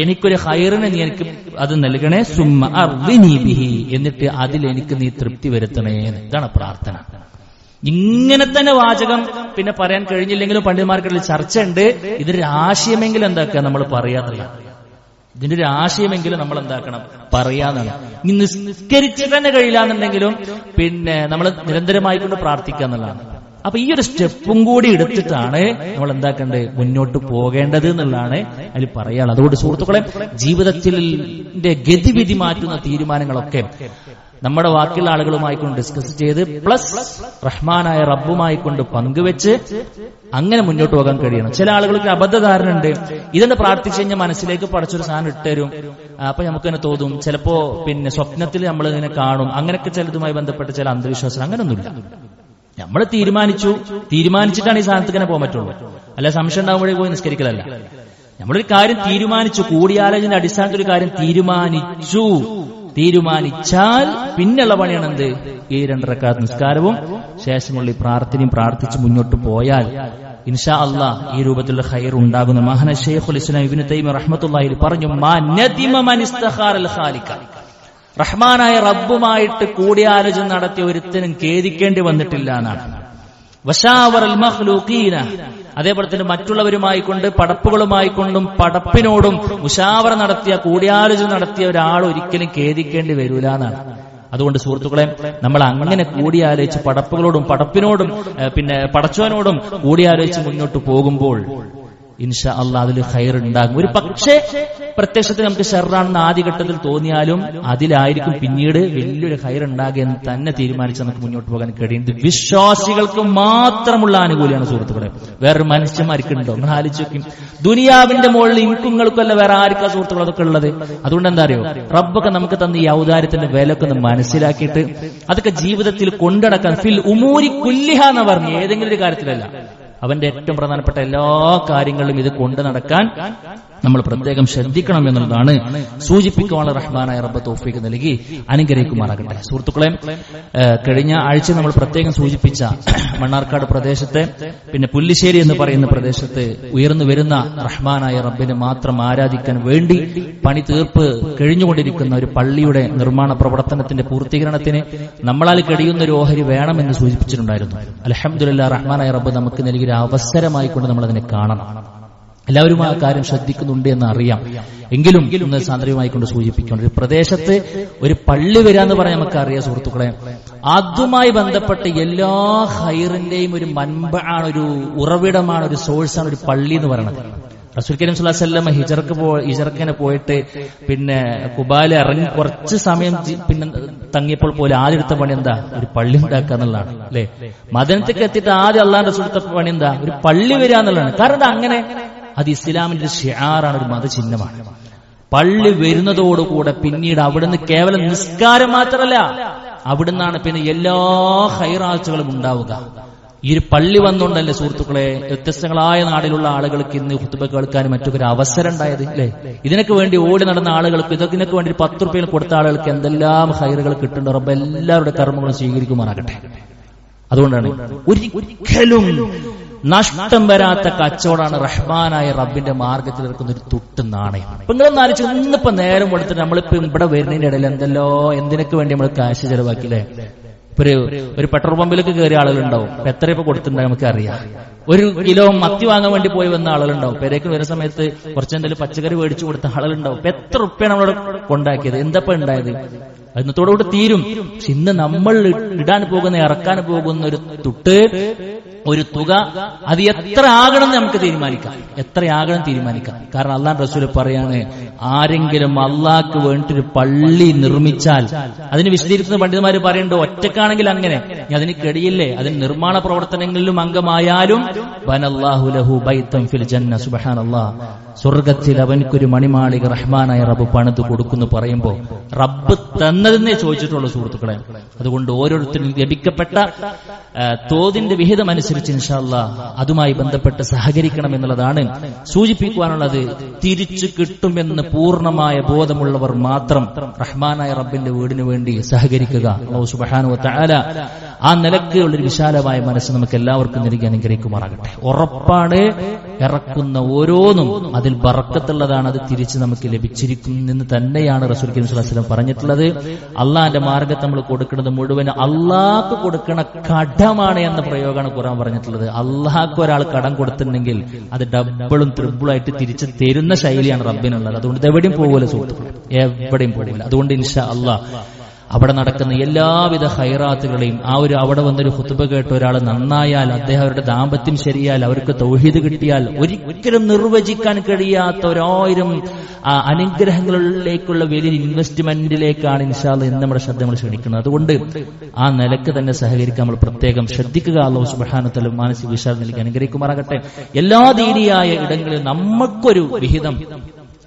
എനിക്കൊരു ഹൈറിനെ നീ എനിക്ക് അത് നൽകണേ. സുമ്മ അർദിനി ബിഹി, എന്നിട്ട് അതിലെനിക്ക് നീ തൃപ്തി വരുത്തണേ. ഇതാണ് പ്രാർത്ഥന. ഇങ്ങനെ തന്നെ വാചകം പിന്നെ പറയാൻ കഴിഞ്ഞില്ലെങ്കിലും പണ്ഡിതന്മാർക്കിടയിൽ ചർച്ചയുണ്ട്. ഇതിന്റെ ആശയമെങ്കിലും എന്താക്കുക നമ്മൾ പറയാന്നില്ല. ഇതിന്റെ ഒരു ആശയമെങ്കിലും നമ്മൾ എന്താക്കണം പറയാന്നാണ്. നിസ്കരിച്ച് തന്നെ കഴിയില്ലാന്നുണ്ടെങ്കിലും പിന്നെ നമ്മൾ നിരന്തരമായിക്കൊണ്ട് പ്രാർത്ഥിക്കുക എന്നുള്ളതാണ്. അപ്പൊ ഈ ഒരു സ്റ്റെപ്പും കൂടി എടുത്തിട്ടാണ് നമ്മൾ എന്താക്കേണ്ടത്, മുന്നോട്ട് പോകേണ്ടത് എന്നുള്ളതാണ് അതിൽ പറയാനുള്ളത്. അതുകൊണ്ട് സുഹൃത്തുക്കളെ, ജീവിതത്തിൽ ഗതിവിധി മാറ്റുന്ന തീരുമാനങ്ങളൊക്കെ നമ്മുടെ ബാക്കിയുള്ള ആളുകളുമായിക്കൊണ്ട് ഡിസ്കസ് ചെയ്ത് പ്ലസ് റഹ്മാനായ റബ്ബുമായിക്കൊണ്ട് പങ്കുവെച്ച് അങ്ങനെ മുന്നോട്ട് പോകാൻ കഴിയണം. ചില ആളുകൾക്ക് അബദ്ധധാരണ ഉണ്ട്, ഇതെന്നെ പ്രാർത്ഥിച്ചു കഴിഞ്ഞാൽ മനസ്സിലേക്ക് പടച്ചൊരു സാധനം ഇട്ടുതരും, അപ്പൊ നമുക്ക് തന്നെ തോന്നും, ചിലപ്പോ പിന്നെ സ്വപ്നത്തിൽ നമ്മൾ ഇതിനെ കാണും, അങ്ങനെയൊക്കെ ചിലതുമായി ബന്ധപ്പെട്ട ചില അന്ധവിശ്വാസം. അങ്ങനെയൊന്നുമില്ല. നമ്മൾ തീരുമാനിച്ചിട്ടാണ് ഈ സാധനത്തിൽ തന്നെ പോകാൻ പറ്റുള്ളൂ. അല്ല സംശയം ഉണ്ടാകുമ്പോഴേ പോയി നിസ്കരിക്കലല്ല. നമ്മളൊരു കാര്യം തീരുമാനിച്ചു, കൂടിയാലോചന അടിസ്ഥാനത്തിൽ ഒരു കാര്യം തീരുമാനിച്ചാൽ പിന്നെയുള്ള പണിയാണ് എന്ത്, ഈ 2 റക്അത്ത് നിസ്കാരവും ശേഷമുള്ള ഈ പ്രാർത്ഥനയും പ്രാർത്ഥിച്ച് മുന്നോട്ട് പോയാൽ ഇൻഷാ അല്ലാഹ് ഈ രൂപത്തിലുള്ള ഖൈർ ഉണ്ടാകുന്ന. മഹാനായ ശൈഖുൽ ഇസ്ലാം ഇബ്നു തൈമിയ്യ റഹ്മത്തുള്ളാഹി പറഞ്ഞു, മാ നദിമ മൻ ഇസ്തഖാറൽ ഖാലിഖ, റഹ്മാനായ റബ്ബുമായിട്ട് കൂടിയാലോചന നടത്തിയ ഒരുത്തനും ഖേദിക്കേണ്ടി വന്നിട്ടില്ല എന്നാണ്. വശാവറൽ മഖ്ലൂഖീന, അതേപോലെ തന്നെ മറ്റുള്ളവരുമായിക്കൊണ്ട് പടപ്പുകളുമായിക്കൊണ്ടും പടപ്പിനോടും മുശാവറ നടത്തിയ കൂടിയാലോചന നടത്തിയ ഒരാൾ ഒരിക്കലും ഖേദിക്കേണ്ടി വരൂല എന്നാണ്. അതുകൊണ്ട് സുഹൃത്തുക്കളെ, നമ്മൾ അങ്ങനെ കൂടിയാലോചിച്ച് പടപ്പുകളോടും പടപ്പിനോടും പിന്നെ പടച്ചവനോടും കൂടിയാലോചിച്ച് മുന്നോട്ട് പോകുമ്പോൾ ഇൻഷാ അല്ലാഹ് അതിൽ ഖൈർ ഉണ്ടാകും. ഒരു പക്ഷേ പ്രത്യക്ഷത്തിൽ നമുക്ക് ഷർറാണെന്ന് ആദ്യഘട്ടത്തിൽ തോന്നിയാലും അതിലായിരിക്കും പിന്നീട് വലിയൊരു ഖൈർ ഉണ്ടാകുക എന്ന് തന്നെ തീരുമാനിച്ച് നമുക്ക് മുന്നോട്ട് പോകാൻ കഴിയുന്നത്. വിശ്വാസികൾക്ക് മാത്രമുള്ള ആനുകൂല്യമാണ് സുഹൃത്തുക്കളെ, വേറൊരു മനുഷ്യന്മാർക്കുണ്ടോ? നിങ്ങൾ ആലോചിക്കും, ദുനിയാവിന്റെ മുകളിൽ ഇൻകുങ്ങൾക്കല്ല വേറെ ആർക്കാ സുഹൃത്തുക്കൾ അതൊക്കെ ഉള്ളത്. അതുകൊണ്ട് എന്താ അറിയോ, റബ്ബൊക്കെ നമുക്ക് തന്ന ഈ ഔദാര്യത്തിന്റെ വിലയൊക്കെ ഒന്ന് മനസ്സിലാക്കിയിട്ട് അതൊക്കെ ജീവിതത്തിൽ കൊണ്ടടക്കാൻ ഫിൽ ഉമൂരി കുല്ലിഹ എന്ന് പറഞ്ഞു, ഏതെങ്കിലും ഒരു കാര്യത്തിലല്ല, അവന്റെ ഏറ്റവും പ്രധാനപ്പെട്ട എല്ലാ കാര്യങ്ങളിലും ഇത് കൊണ്ടു നടക്കാൻ നമ്മൾ പ്രത്യേകം ശ്രദ്ധിക്കണം എന്നുള്ളതാണ് സൂചിപ്പിക്കുവാനുള്ള റഹ്മാനായ റബ്ബ് തൗഫീഖ് നൽകി അനുഗ്രഹിക്കുമാറാകട്ടെ. സുഹൃത്തുക്കളെ, കഴിഞ്ഞ ആഴ്ച നമ്മൾ പ്രത്യേകം സൂചിപ്പിച്ച മണ്ണാർക്കാട് പ്രദേശത്തെ പിന്നെ പുല്ലിശ്ശേരി എന്ന് പറയുന്ന പ്രദേശത്ത് ഉയർന്നു വരുന്ന റഹ്മാനായ റബ്ബിനെ മാത്രം ആരാധിക്കാൻ വേണ്ടി പണി തീർപ്പ് കഴിഞ്ഞുകൊണ്ടിരിക്കുന്ന ഒരു പള്ളിയുടെ നിർമ്മാണ പ്രവർത്തനത്തിന്റെ പൂർത്തീകരണത്തിന് നമ്മളാൽ കഴിയുന്ന ഒരു ഓഹരി വേണമെന്ന് സൂചിപ്പിച്ചിട്ടുണ്ടായിരുന്നു. അൽഹംദുലില്ലാഹ്, റഹ്മാനായ റബ്ബ് നമുക്ക് നൽകിയ അവസരമായിക്കൊണ്ട് നമ്മൾ അതിനെ കാണണം. എല്ലാവരും ആ കാര്യം ശ്രദ്ധിക്കുന്നുണ്ട് എന്ന് അറിയാം. എങ്കിലും ഇന്ന് സാന്ദ്രമായിക്കൊണ്ട് സൂചിപ്പിക്കണം, ഒരു പ്രദേശത്ത് ഒരു പള്ളി വരാന്ന് പറയാൻ നമുക്ക് അറിയാം സുഹൃത്തുക്കളെ. അതുമായി ബന്ധപ്പെട്ട എല്ലാ ഹൈറിന്റെയും ഒരു മൻബഅാണ്, ഒരു ഉറവിടമാണ്, ഒരു സോഴ്സാണ് ഒരു പള്ളി എന്ന് പറയുന്നത്. റസൂൽ കരീം സ്വല്ലല്ലാഹു അലൈഹി വസല്ലം ഹിജറക്കിനെ പോയിട്ട് പിന്നെ ഖുബായിൽ ഇറങ്ങി കുറച്ച് സമയം പിന്നെ തങ്ങിയപ്പോൾ പോലെ ആദ്യം എടുത്ത പണി എന്താ? ഒരു പള്ളി ഉണ്ടാക്കുക എന്നുള്ളതാണ്, അല്ലെ? മദീനത്തേക്ക് എത്തിയിട്ട് ആദ്യം അള്ളാഹുവിന്റെ റസൂൽ എടുത്ത പണി എന്താ? ഒരു പള്ളി വരിക എന്നുള്ളതാണ്. കാരണം അങ്ങനെ അത് ഇസ്ലാമിന്റെ ഒരു ഷിആറാണ്, ഒരു മതചിഹ്നമാണ്. പള്ളി വരുന്നതോടുകൂടെ പിന്നീട് അവിടുന്ന് കേവലം നിസ്കാരം മാത്രമല്ല, അവിടുന്നാണ് പിന്നെ എല്ലാ ഖൈറാത്തുകളും ഉണ്ടാവുക. ഈ ഒരു പള്ളി വന്നുകൊണ്ടല്ലേ സുഹൃത്തുക്കളെ വ്യത്യസ്തങ്ങളായ നാടിലുള്ള ആളുകൾക്ക് ഇന്ന് ഖുതുബ കേൾക്കാനും മറ്റൊക്കെ ഒരു അവസരം ഉണ്ടായത്, അല്ലേ? ഇതിനൊക്കെ വേണ്ടി ഓടി നടന്ന ആളുകൾക്ക്, ഇതിനൊക്കെ വേണ്ടി 10 രൂപയിൽ കൊടുത്ത ആളുകൾക്ക് എന്തെല്ലാം ഖൈറുകൾ കിട്ടുന്നുണ്ട്. റബ്ബ് എല്ലാവരുടെ കർമ്മങ്ങളും സ്വീകരിക്കുമാറാകട്ടെ. അതുകൊണ്ടാണ് ഒരിക്കലും നഷ്ടം വരാത്ത കച്ചവടമാണ് റഹ്മാനായ റബ്ബിന്റെ മാർഗത്തിൽ ഇറക്കുന്ന ഒരു തുട്ട് നാണയം. ഇപ്പൊ നിങ്ങളൊന്ന് ആലോചിച്ച്, ഇന്നിപ്പോ നേരം കൊടുത്തിട്ട് നമ്മളിപ്പോ ഇവിടെ വരുന്നതിന്റെ ഇടയിൽ എന്തിനൊക്കെ വേണ്ടി നമ്മൾ കാശ് ചെലവാക്കില്ലേ? ഒരു പെട്രോൾ പമ്പിലേക്ക് കയറിയ ആളുകളുണ്ടാവും. എത്ര ഇപ്പൊ കൊടുത്തിട്ടുണ്ടാവും നമുക്ക് അറിയാം. 1 കിലോ മത്തി വാങ്ങാൻ വേണ്ടി പോയി വന്ന ആളുകളുണ്ടാവും. പെരേക്ക് വരുന്ന സമയത്ത് കുറച്ചെന്തെങ്കിലും പച്ചക്കറി മേടിച്ചു കൊടുത്ത ആളുകളുണ്ടാവും. ഇപ്പൊ എത്ര റുപ്യാണ് നമ്മളോട് കൊണ്ടാക്കിയത്? എന്തപ്പോ ഉണ്ടായത്? ഇന്നത്തോടുകൂടി തീരും. പക്ഷെ ഇന്ന് നമ്മൾ ഇടാൻ പോകുന്ന, ഇറക്കാൻ പോകുന്ന ഒരു തുട്ട്, ഒരു തുക, അത് എത്ര ആകണമെന്ന് നമുക്ക് തീരുമാനിക്കാം. എത്രയാകണം തീരുമാനിക്കാം. കാരണം അല്ലാഹുവിന്റെ റസൂൽ പറയാണ്, ആരെങ്കിലും അള്ളാഹ്ക്ക് വേണ്ടിട്ടൊരു പള്ളി നിർമ്മിച്ചാൽ, അതിന് വിശദീകരിക്കുന്ന പണ്ഡിതന്മാര് പറയുന്നുണ്ട്, ഒറ്റക്കാണെങ്കിൽ അങ്ങനെ, അതിന് കഴിയില്ലേ, അതിന് നിർമ്മാണ പ്രവർത്തനങ്ങളിലും അംഗമായാലും ബനല്ലാഹു ലഹു ബൈതൻ ഫിൽ ജന്ന. സുബ്ഹാനല്ലാഹ്, സ്വർഗത്തിൽ അവൻക്കൊരു മണിമാളിക റഹ്മാനായ റബ്ബ് പണിത് കൊടുക്കുന്നു പറയുമ്പോ റബ്ബ് തന്നതെന്നേ ചോദിച്ചിട്ടുള്ളൂ സുഹൃത്തുക്കളെ. അതുകൊണ്ട് ഓരോരുത്തരും ലഭിക്കപ്പെട്ട തോതിന്റെ വിഹിതം അനുസരിച്ച് ഇൻഷാ അല്ലാഹ് അതുമായി ബന്ധപ്പെട്ട് സഹകരിക്കണം എന്നുള്ളതാണ് സൂചിപ്പിക്കുവാനുള്ളത്. തിരിച്ചു കിട്ടുമെന്ന് പൂർണ്ണമായ ബോധമുള്ളവർ മാത്രം റഹ്മാനായ റബ്ബിന്റെ വീടിന് വേണ്ടി സഹകരിക്കുക. അല്ലാഹു സുബ്ഹാനഹു വ തആല ആ നിലക്കുള്ളൊരു വിശാലമായ മനസ്സ് നമുക്ക് എല്ലാവർക്കും നൽകി അനുഗ്രഹിക്കുമാറാകട്ടെ. ഉറപ്പാണ്, ഇറക്കുന്ന ഓരോന്നും അതിൽ ബറക്കത്തുള്ളതാണ്, അത് തിരിച്ച് നമുക്ക് ലഭിച്ചിരിക്കും എന്ന് തന്നെയാണ് റസൂൽ കരീം സ്വല്ലല്ലാഹു അലൈഹി വസല്ലം പറഞ്ഞിട്ടുള്ളത്. അള്ളാഹിന്റെ മാർഗ്ഗത്തിൽ നമ്മൾ കൊടുക്കുന്നത് മുഴുവൻ അള്ളാഹ്ക്ക് കൊടുക്കണ കടമാണ് എന്ന പ്രയോഗമാണ് ഖുർആൻ പറഞ്ഞിട്ടുള്ളത്. അള്ളാഹ്ക്ക് ഒരാൾ കടം കൊടുത്തിട്ടുണ്ടെങ്കിൽ അത് ഡബിളും ത്രിബിളായിട്ട് തിരിച്ച് തരുന്ന ശൈലിയാണ് റബ്ബിനുള്ളത്. അതുകൊണ്ട് ഇത് എവിടെയും പോകില്ല സുഹൃത്തുക്കൾ, എവിടെയും പോകില്ല. അതുകൊണ്ട് ഇൻഷാ അല്ലാഹ് അവിടെ നടക്കുന്ന എല്ലാവിധ ഖൈറാത്തുകളെയും അവിടെ വന്നൊരു ഖുതുബ കേട്ട് ഒരാൾ നന്നായാൽ, അദ്ദേഹം അവരുടെ ദാമ്പത്യം ശരിയാൽ, അവർക്ക് തൗഹീദ് കിട്ടിയാൽ, ഒരിക്കലും നിർവചിക്കാൻ കഴിയാത്ത 1000 അനുഗ്രഹങ്ങളിലേക്കുള്ള വലിയ ഇൻവെസ്റ്റ്മെന്റിലേക്കാണ് ഇൻഷാ അല്ലാഹ് ഇന്ന് നമ്മുടെ ശ്രദ്ധ നമ്മൾ ക്ഷണിക്കുന്നത്. അതുകൊണ്ട് ആ നിലക്ക് തന്നെ സഹകരിക്കാൻ നമ്മൾ പ്രത്യേകം ശ്രദ്ധിക്കുക. അല്ലാഹു സുബ്ഹാനഹു വ തആല മാനസിക വിശാലത നൽകി അനുഗ്രഹിക്കുമാറാകട്ടെ. എല്ലാ ദീനിയായ ഇടങ്ങളിൽ നമുക്കൊരു വിഹിതം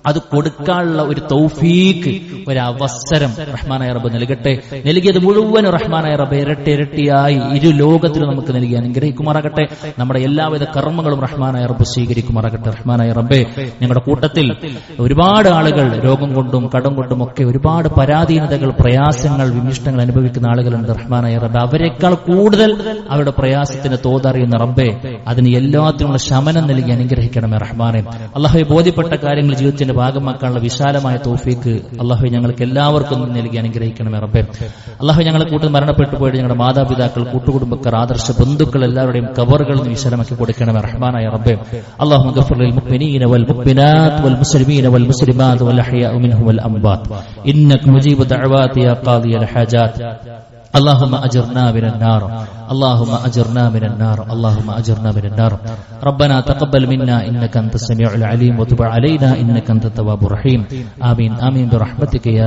അത് കൊടുക്കാനുള്ള ഒരു തൗഫീക്ക്, ഒരു അവസരം റഹ്മാനായ റബ്ബ് നൽകട്ടെ. നൽകിയത് മുഴുവൻ റഹ്മാനായ റബ്ബ് ഇരട്ടി ഇരട്ടിയായി ഇരു ലോകത്തിലും നമുക്ക് നൽകി അനുഗ്രഹിക്കുമാറാകട്ടെ. നമ്മുടെ എല്ലാവിധ കർമ്മങ്ങളും റഹ്മാനായ റബ്ബ് സ്വീകരിക്കുമാറാകട്ടെ. റഹ്മാനായ റബ്ബേ, ഞങ്ങളുടെ കൂട്ടത്തിൽ ഒരുപാട് ആളുകൾ രോഗം കൊണ്ടും കടം കൊണ്ടും ഒക്കെ ഒരുപാട് പരാധീനതകൾ, പ്രയാസങ്ങൾ, വിമിഷ്ടങ്ങൾ അനുഭവിക്കുന്ന ആളുകളുണ്ട്. റഹ്മാനായ റബ്ബ്, അവരെക്കാൾ കൂടുതൽ അവരുടെ പ്രയാസത്തിന് തോതറിയുന്ന റബ്ബേ, അതിന് എല്ലാത്തിനുള്ള ശമനം നൽകി അനുഗ്രഹിക്കണമേ റഹ്മാനെ. അല്ലാഹുവേ, ബോധ്യപ്പെട്ട കാര്യങ്ങൾ ജീവിതത്തിന്റെ ഭാഗമാക്കാനുള്ള വിശാലമായ തൗഫീക്ക് അല്ലാഹു ഞങ്ങൾക്ക് എല്ലാവർക്കും നൽകി അനുഗ്രഹിക്കണമേ റബ്ബേ. അല്ലാഹു ഞങ്ങളെ കൂട്ടി മരണപ്പെട്ടു പോയിട്ട് ഞങ്ങളുടെ മാതാപിതാക്കൾ, കൂട്ടുകുടുംബക്കാർ, ആദർശ ബന്ധുക്കൾ എല്ലാവരുടെയും ഖബറുകൾ വിശാലമാക്കി കൊടുക്കണമേ റഹ്മാനായ റബ്ബേ. അല്ലാഹുമ്മ ഗഫിർ ലിൽ മുഅ്മിനീന വൽ മുഅ്മിനാത്ത് വൽ മുസ്ലിമീന വൽ മുസ്ലിമാത്ത് വൽ അഹ്യാഉ മിൻഹും വൽ അംവാത്ത് ഇന്നക മുജീബു ദഅവാതി യാ ഖാദിയൽ ഹാജാത്ത്. اللهم أجرنا من النار، اللهم أجرنا من النار، اللهم أجرنا من النار. ربنا تقبل منا إنك أنت السميع العليم وتب علينا إنك أنت التواب الرحيم. آمين آمين برحمتك يا